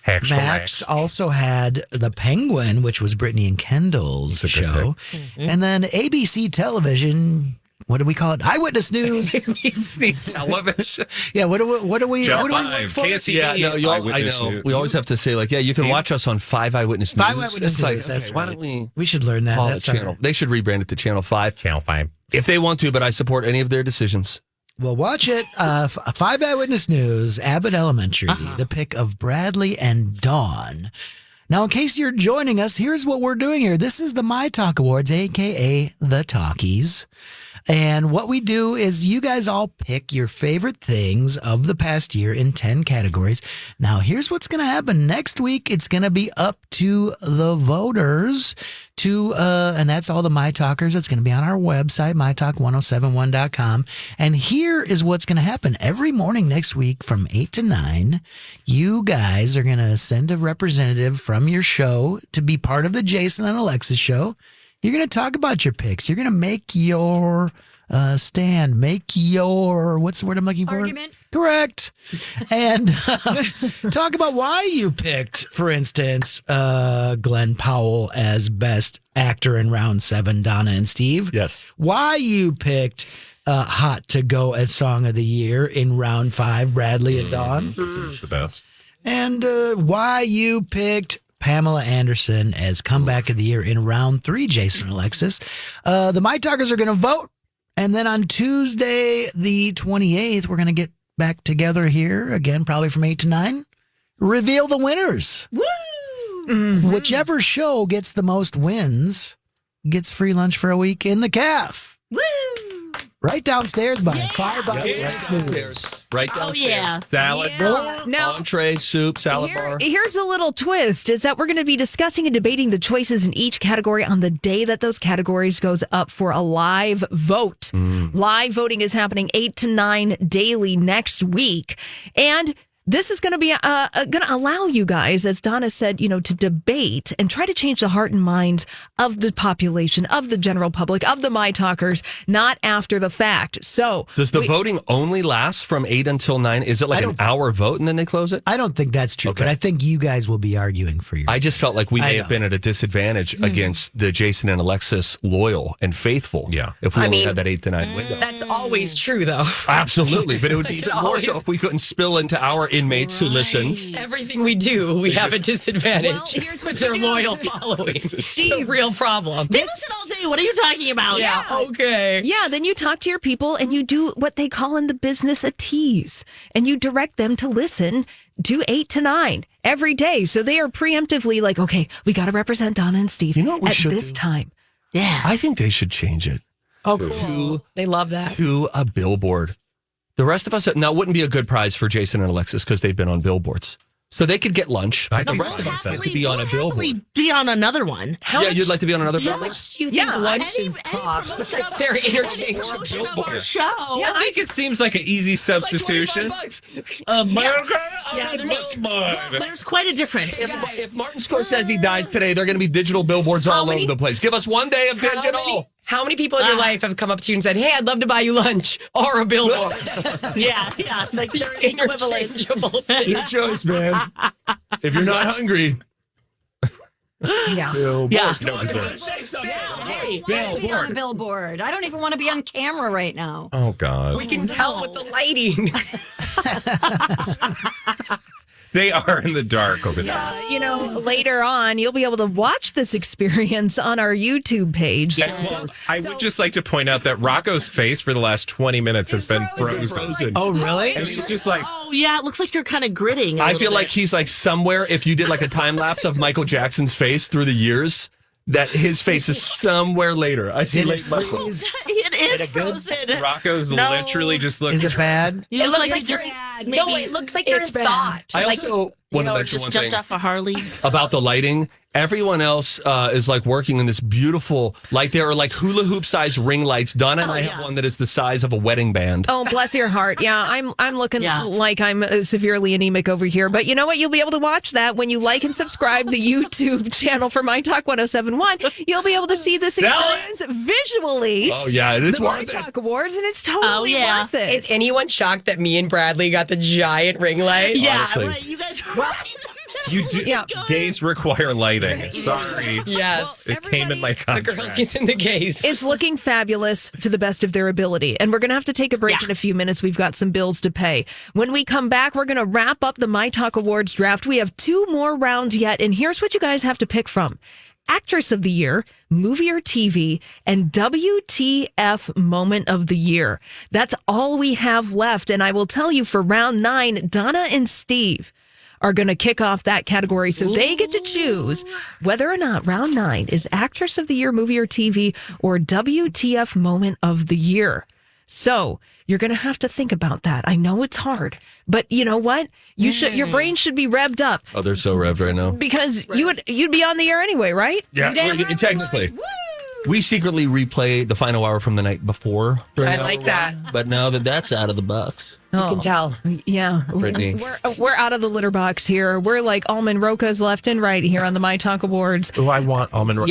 Max also had The Penguin, which was Brittany and Kendall's show. And then ABC Television, what do we call it? Eyewitness News. ABC television. Yeah, what do we look for? KSTV. Yeah, no, I Eyewitness know. News. We always have to say, like, yeah, you can watch us on 5 Eyewitness News. 5 Eyewitness It's like, News, that's okay, Why right. don't we We should learn that. call it That's our- channel? They should rebrand it to Channel 5. Channel 5. If they want to, but I support any of their decisions. Well, watch it. 5 Eyewitness News, Abbott Elementary, the pick of Bradley and Dawn. Now, in case you're joining us, here's what we're doing here. This is the myTalk Awards, a.k.a. the Talkies. And what we do is you guys all pick your favorite things of the past year in 10 categories. Now, here's what's going to happen. Next week, it's going to be up to the voters and that's all the myTalkers. It's going to be on our website, mytalk1071.com. And here is what's going to happen. Every morning next week from 8 to 9, you guys are going to send a representative from your show to be part of the Jason and Alexis show. You're going to talk about your picks. You're going to make your stand, make your, what's the word I'm looking for? Argument. Correct. And talk about why you picked, for instance, Glenn Powell as best actor in round 7, Donna and Steve. Yes. Why you picked Hot to Go as Song of the Year in round 5, Bradley and Dawn. It's the best. And why you picked Pamela Anderson as Comeback of the Year in round 3, Jason and Alexis. The myTalkers are going to vote. And then on Tuesday, the 28th, we're going to get back together here again, probably from 8 to 9. Reveal the winners. Woo! Mm-hmm. Whichever show gets the most wins gets free lunch for a week in the CAF. Woo! right downstairs by a fire by Downstairs. Right downstairs. yeah. Salad bar, Now- entree, soup, salad bar. Here's a little twist is that we're going to be discussing and debating the choices in each category on the day that those categories goes up for a live vote. Live voting is happening 8 to 9 daily next week. And this is going to be going to allow you guys, as Donna said, to debate and try to change the heart and minds of the population, of the general public, of the My Talkers, not after the fact. So, Does the voting only last from 8 until 9? Is it like an hour vote and then they close it? I don't think that's true, but I think you guys will be arguing for your. I just felt like we I may know. have been at a disadvantage against the Jason and Alexis loyal and faithful. Yeah. If we only mean, had that 8 to 9 window. That's always true, though. Absolutely. But it would be even more so if we couldn't spill into our inmates who listen. Everything we do, we have a disadvantage. Well, here's what their you do. loyal following. It's a real problem. They listen all day. What are you talking about? Yeah, okay. Yeah, then you talk to your people and you do what they call in the business a tease. And you direct them to listen to 8 to 9 every day. So they are preemptively like, okay, we got to represent Donna and Steve You know what we at should this do? time. Yeah. I think they should change it Oh, cool. They love that. to a billboard. The rest of us, now, it wouldn't be a good prize for Jason and Alexis because they've been on billboards. So they could get lunch. I The think rest of us so. get to be on a billboard. Be on another one. Yeah, you'd like to be on another How billboard? much do you think Yeah, lunches cost? It's like they're interchangeable. Our show. I think it seems like an easy substitution. America Yeah, on a there's- billboard. There's quite a difference. If Martin Scorsese dies today, they're going to be digital billboards all over the place. Give us one day of digital. How many people in your life have come up to you and said, "Hey, I'd love to buy you lunch," or a billboard? Yeah. Like they're equivalent. Interchangeable. Your choice, man. If you're not hungry, Yeah. Yeah. No dessert. Hey. Be on a billboard. I don't even want to be on camera right now. Oh, God. We can tell with the lighting. They are in the dark over there. Later on, you'll be able to watch this experience on our YouTube page. Well, I would just like to point out that Rocco's face for the last 20 minutes has been frozen. Oh, really? And he's just like, Oh, yeah. It looks like you're kind of gritting. I feel like he's like somewhere. If you did like a time lapse of Michael Jackson's face through the years, that his face is somewhere later. I see Did it late Michael. freeze? It is it good? frozen. Rocco's No. literally just looking. Is it bad? You It look looks like like you just No, maybe, it looks like you're in thought. I Like, also want to mention just one jumped thing off a Harley. about the lighting. Everyone else is like working in this beautiful, like there are like hula hoop sized ring lights. Donna and I have one that is the size of a wedding band. Oh, bless your heart. Yeah, I'm looking like I'm severely anemic over here. But you know what? You'll be able to watch that when you like and subscribe the YouTube channel for My Talk 1071. You'll be able to see this experience visually. Oh yeah, it's The My worth it. Talk Awards, and it's totally worth it. is anyone shocked that me and Bradley got the giant ring light? Yeah, Honestly. right, you guys. You do. Yeah. Gays require lighting. Sorry. Yes. It came in my The contract. girlies and the gays. It's looking fabulous to the best of their ability. And we're going to have to take a break in a few minutes. We've got some bills to pay. When we come back, we're going to wrap up the My Talk Awards draft. We have 2 more rounds yet. And here's what you guys have to pick from: Actress of the Year, Movie or TV, and WTF Moment of the Year. That's all we have left. And I will tell you, for round 9, Donna and Steve are going to kick off that category. So they get to choose whether or not round 9 is Actress of the Year, Movie or TV, or WTF Moment of the Year. So you're going to have to think about that. I know it's hard, but you know what? You should. Your brain should be revved up Oh, they're so revved right now. because you'd be on the air anyway, right? Yeah, technically. We secretly replay the final hour from the night before. I like that. But now that that's out of the box, You can tell. Yeah, Brittany. we're out of the litter box here. We're like almond rokas left and right here on the My Talk Awards. Oh, I want almond rock.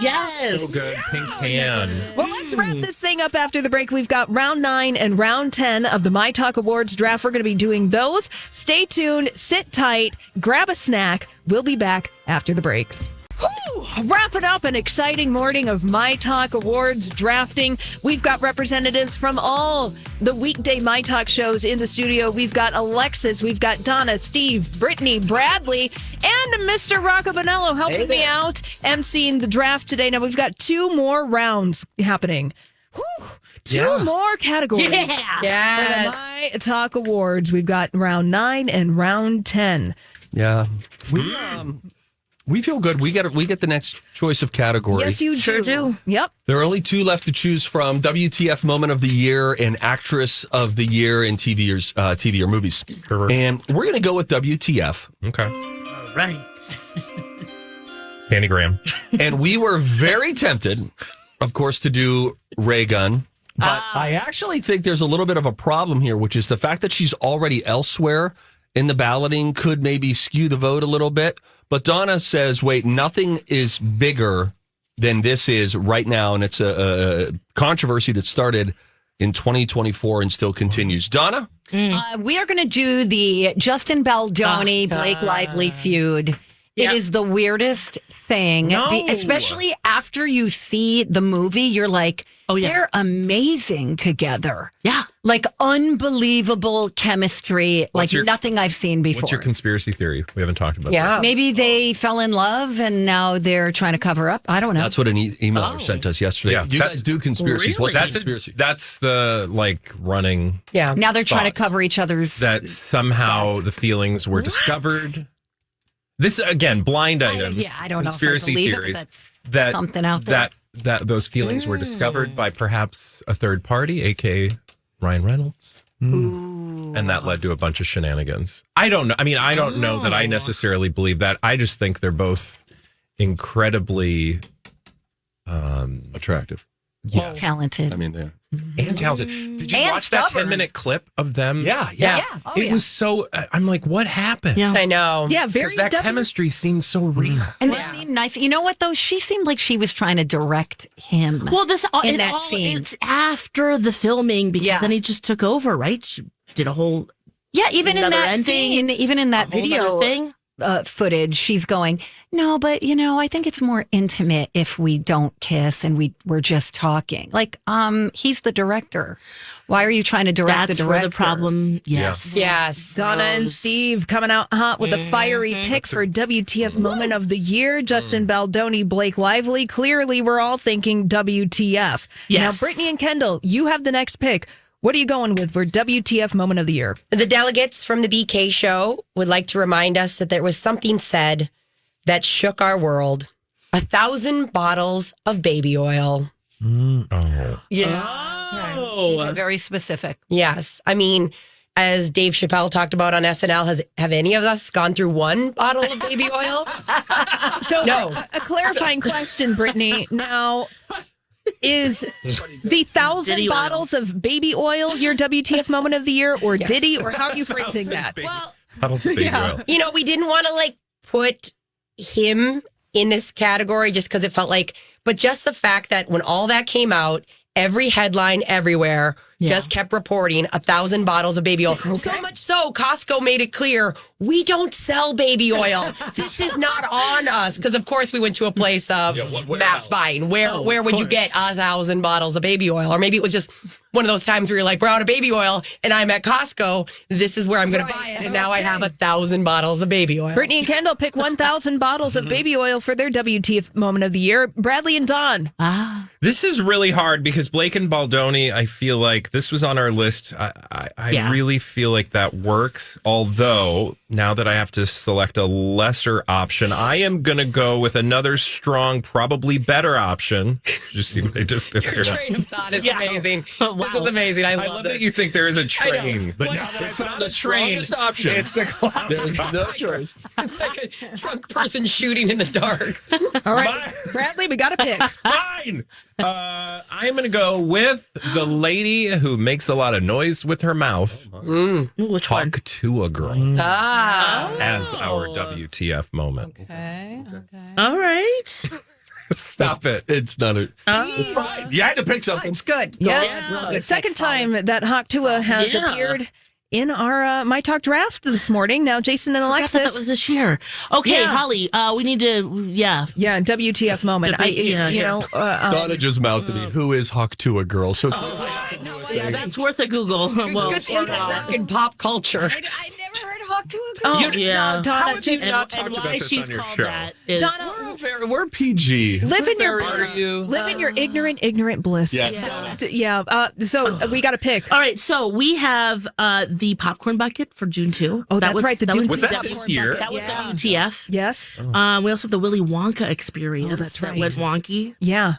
Yes. So good. Pink can. Well, let's wrap this thing up after the break. We've got round 9 and round 10 of the My Talk Awards draft. We're going to be doing those. Stay tuned, sit tight, grab a snack. We'll be back after the break. Wrapping up an exciting morning of My Talk Awards drafting. We've got representatives from all the weekday My Talk shows in the studio. We've got Alexis, we've got Donna, Steve, Brittany, Bradley, and Mr. Rocco Bonello helping me out, emceeing the draft today. Now we've got 2 more rounds happening. Whew. 2 more categories. Yes. For the My Talk Awards. We've got round 9 and round 10. yeah. We feel good. We get the next choice of category. Yes, you Sure do. Yep. There are only 2 left to choose from: WTF Moment of the Year and Actress of the Year in TV or movies. Correct. And we're going to go with WTF. Okay. All right. Candy Graham. And we were very tempted, of course, to do Ray Gun. But I actually think there's a little bit of a problem here, which is the fact that she's already elsewhere in the balloting could maybe skew the vote a little bit. But Donna says, wait, nothing is bigger than this is right now. And it's a controversy that started in 2024 and still continues. Donna? We are going to do the Justin Baldoni, Blake Lively feud. Yeah. It is the weirdest thing, especially after you see the movie. You're like, they're amazing together. Yeah. Like unbelievable chemistry, like nothing I've seen before. What's your conspiracy theory? We haven't talked about Yeah. that. Maybe they fell in love and now they're trying to cover up. I don't know. That's what an email sent us yesterday. Yeah, You guys do conspiracies. Really? What's the conspiracy? That's the running Yeah. Now they're trying to thought cover each other's. that somehow the feelings were discovered. This again, blind items. I don't conspiracy know if I believe theories it, but that's that something out there. that those feelings were discovered by perhaps a third party, aka Ryan Reynolds. And that led to a bunch of shenanigans. I don't know. I mean, I don't know that I necessarily believe that. I just think they're both incredibly Attractive. talented. I mean, yeah. and talented. Did you And watch that stubborn. 10-minute clip of them? Yeah. Oh, It was so. I'm like, what happened? Yeah. I know. Yeah, very Because that chemistry seemed so real. And they seemed nice. You know what, though? She seemed like she was trying to direct him. Well, in that scene. It's after the filming because then he just took over, right? She did a whole Yeah, even in another that ending, scene, even in that whole video nother thing. Footage, she's going, no, but I think it's more intimate if we don't kiss and we're just talking. Like, he's the director. Why are you trying to direct That's the director? where the problem. Yes. Yes. Donna and Steve coming out hot with a fiery pick for WTF Moment of the Year. Justin Baldoni, Blake Lively. Clearly, we're all thinking WTF. Yes. Now, Brittany and Kendall, you have the next pick. What are you going with for WTF Moment of the Year? The delegates from the BK show would like to remind us that there was something said that shook our world. 1,000 bottles of baby oil. Yeah. Very specific. Yes. I mean, as Dave Chappelle talked about on SNL, have any of us gone through one bottle of baby oil? So, No. a clarifying question, Brittany. Now, is the 1,000 Diddy oil. bottles of baby oil your WTF Moment of the Year, or Diddy, or how are you phrasing that? Well, Bottles of baby oil. we didn't want to put him in this category just because it felt like, but just the fact that when all that came out, every headline everywhere just kept reporting 1,000 bottles of baby oil. So much so, Costco made it clear, we don't sell baby oil. This is not on us. Because, of course, we went to a place of mass buying. Where would you get 1,000 bottles of baby oil? Or maybe it was just one of those times where you're like, we're out of baby oil and I'm at Costco. This is where I'm going to buy it. And now I have 1,000 bottles of baby oil. Brittany and Kendall pick 1,000 bottles of baby oil for their WTF Moment of the Year. Bradley and Don. This is really hard because Blake and Baldoni, I feel like this was on our list. I really feel like that works. Although now that I have to select a lesser option, I am going to go with another strong, probably better option. Did you see what I just did there? Train of thought is amazing. This is amazing. I love that this. you think there is a train, but now that It's not the strongest option. it's a cloud. There's no choice. It's like a drunk person shooting in the dark. All right, Bradley, we got to pick. Fine. I'm going to go with the lady who makes a lot of noise with her mouth. Which one? Talk to a girl as our WTF moment. All right. Stop it. It's not a. It's fine. You had to pick something. It's good. Yes, the second time that Hawk Tua has appeared in our My Talk draft this morning. Now, Jason and I thought that Alexis. was this year. Okay, Yeah. Holly, we need to, Yeah, WTF Moment. Donna just mouthed to me. Who is Hawk Tua girl? So that's worth a Google. Well, It's good things that work in pop culture. I never heard Hawk Hawk Tuah? Oh, yeah. no, Donna, How have you just not talked about why this she's on your called show? that is Donna, We're PG. live in your Very bliss. are you? Live in your ignorant bliss. Yeah. So we got to pick. all right. So we have the popcorn bucket for June 2. Oh, that's right, the June Was 2 that this year? That was Yeah. WTF. Yes. We also have the Willy Wonka experience. Oh, that's that right. went wonky. Yeah.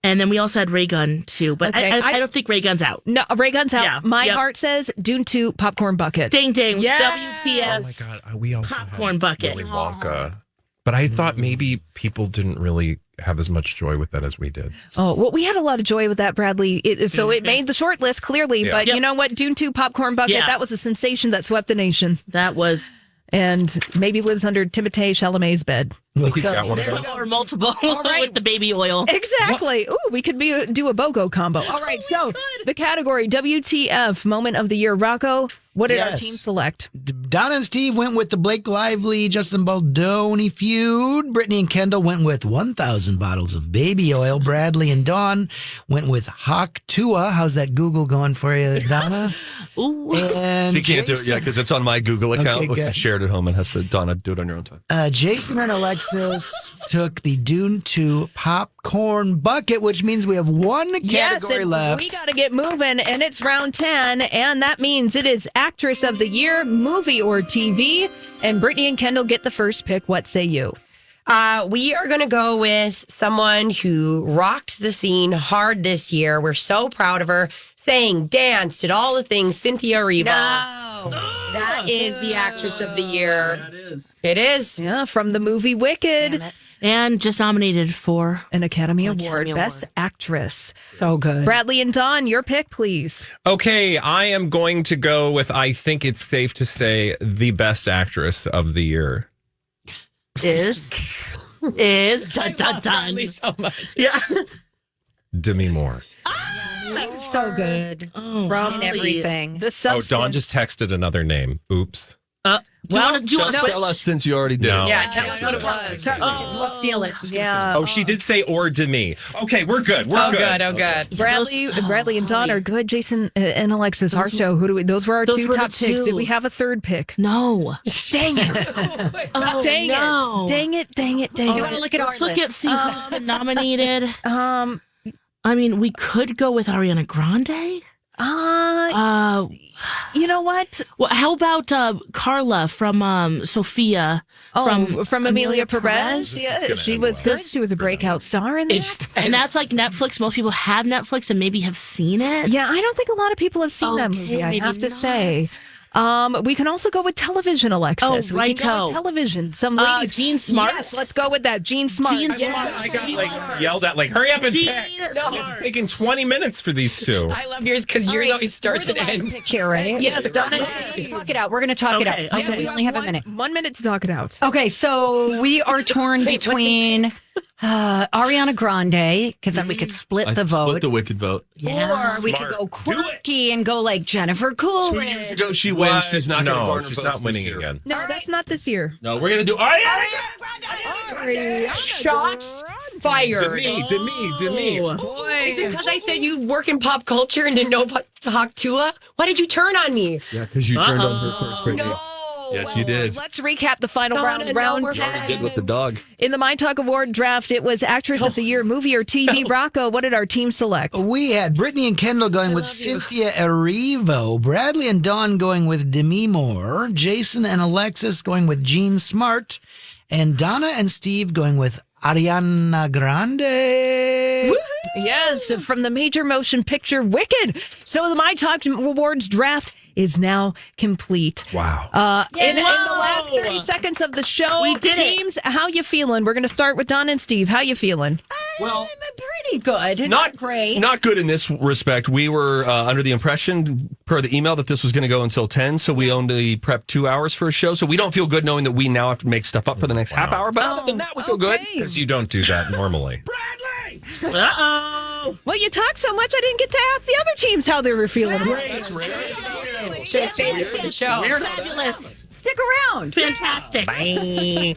And then we also had Ray Gun too, but Okay, I don't think Ray Gun's out. No, Ray Gun's out. Yeah. My Yep. heart says Dune 2 popcorn bucket. Ding ding. Yes. WTF. Oh my God, we also Popcorn had bucket. Willy Wonka. But I thought maybe people didn't really have as much joy with that as we did. Oh, well, we had a lot of joy with that, Bradley. So it made the short list clearly. Yeah. But Yep. you know what? Dune 2 popcorn bucket, Yeah. that was a sensation that swept the nation. That was And maybe lives under Timothée Chalamet's bed. He's got one of those. or multiple right. with the baby oil. Exactly. Ooh, we could do a BOGO combo. All right, so the category WTF moment of the year. Rocco, what did our Yes. team select? Donna and Steve went with the Blake Lively, Justin Baldoni feud. Brittany and Kendall went with 1,000 bottles of baby oil. Bradley and Dawn went with Hawk Tuah. How's that Google going for you, Donna? Ooh. And You can't do it Jason- yet because it's on my Google account, Okay, which good. is shared at home and has to, Donna, do it on your own time. Jason and Alexis took the Dune 2 popcorn bucket, which means we have one category and left. we got to get moving, and it's round 10, and that means it is Actress of the Year, Movie or TV, and Brittany and Kendall get the first pick. What say you? We are going to go with someone who rocked the scene hard this year. We're so proud of her. Sang, danced, did all the things. Cynthia Erivo. That is the Actress of the Year. It is. Yeah, from the movie Wicked, And just nominated for an Academy Award, Academy Best Award. Actress. So good. Bradley and Dawn, your pick, please. Okay, I am going to go with, I think it's safe to say, the best actress of the year. is dun dun dun. So much. Yeah. Demi Moore. So good. Oh, And everything. The Oh, substance. Dawn just texted another name. Oops. Do you want to Tell us since you already did. No. Yeah, tell us what it was. We'll steal it. Yeah. Oh, she did say or Demi. Okay, we're good. We're Oh, good. good. Oh, good. Bradley and Dawn are good. Jason and Alexis, our show. Who do we? Those were our those two were the top picks. Did two. we have a third pick? No. Dang it! Oh, Dang no. it! Dang it! Dang it! Dang You it! want to look at our Let's look at list? see who's been nominated. Um. I mean, we could go with Ariana Grande. You know what? Well, how about Carla from Sophia? From Amelia Perez. This is Yeah, gonna she end was well. good. She was a breakout star in that. And that's like Netflix. Most people have Netflix and maybe have seen it. Yeah, I don't think a lot of people have seen that Okay, movie. I maybe have to not. say. We can also go with television, Alexis. Oh, we can go righto. with television. Some ladies. Jean Smart. Yes, let's go with that. Jean Smart. Jean Yeah. Smart. I got like yelled at, like, hurry up and Jean pick. Smart. It's taking 20 minutes for these two. I love yours because yours always starts and ends. Here, right? Yes, Donna. Let's talk it out. We're going to talk it Okay, out. okay. We only have a minute. 1 minute to talk it out. Okay, so we are torn between Ariana Grande, because then we could split the vote. Split the wicked vote. Or we could go quirky and go like Jennifer 2 years Coolidge. ago, she wins. She's not going to No, garner she's votes not this winning year. again. No, that's not this year. No, we're going to do Ariana. Shots fired. Demi. Is it because I said you work in pop culture and didn't know about Hawk Tuah? Why did you turn on me? Yeah, because you turned on her first. Brittany. No. Yes, you did. Let's recap the final Donna, round. no, Round we're 10. fine. Did with the dog. In the myTalk Award draft, it was Actress of the Year, Movie or TV. Rocco, what did our team select? We had Brittany and Kendall going with Cynthia Erivo, Bradley and Dawn going with Demi Moore, Jason and Alexis going with Jean Smart, and Donna and Steve going with Ariana Grande. Yes, from the major motion picture Wicked. So the myTalk Awards draft is now complete. Wow. In the last 30 seconds of the show, We did it. teams, how you feeling? We're going to start with Donna and Steve. How you feeling? Well, Pretty good. not great. Not good in this respect. We were under the impression, per the email, that this was going to go until 10, so we only prepped 2 hours for a show. So we don't feel good knowing that we now have to make stuff up for the next half hour. But other than that, we feel good. Because you don't do that normally. Uh-oh. Well, you talked so much, I didn't get to ask the other teams how they were feeling. Should have stayed for the show. Fabulous. Stick around. Fantastic. Bye.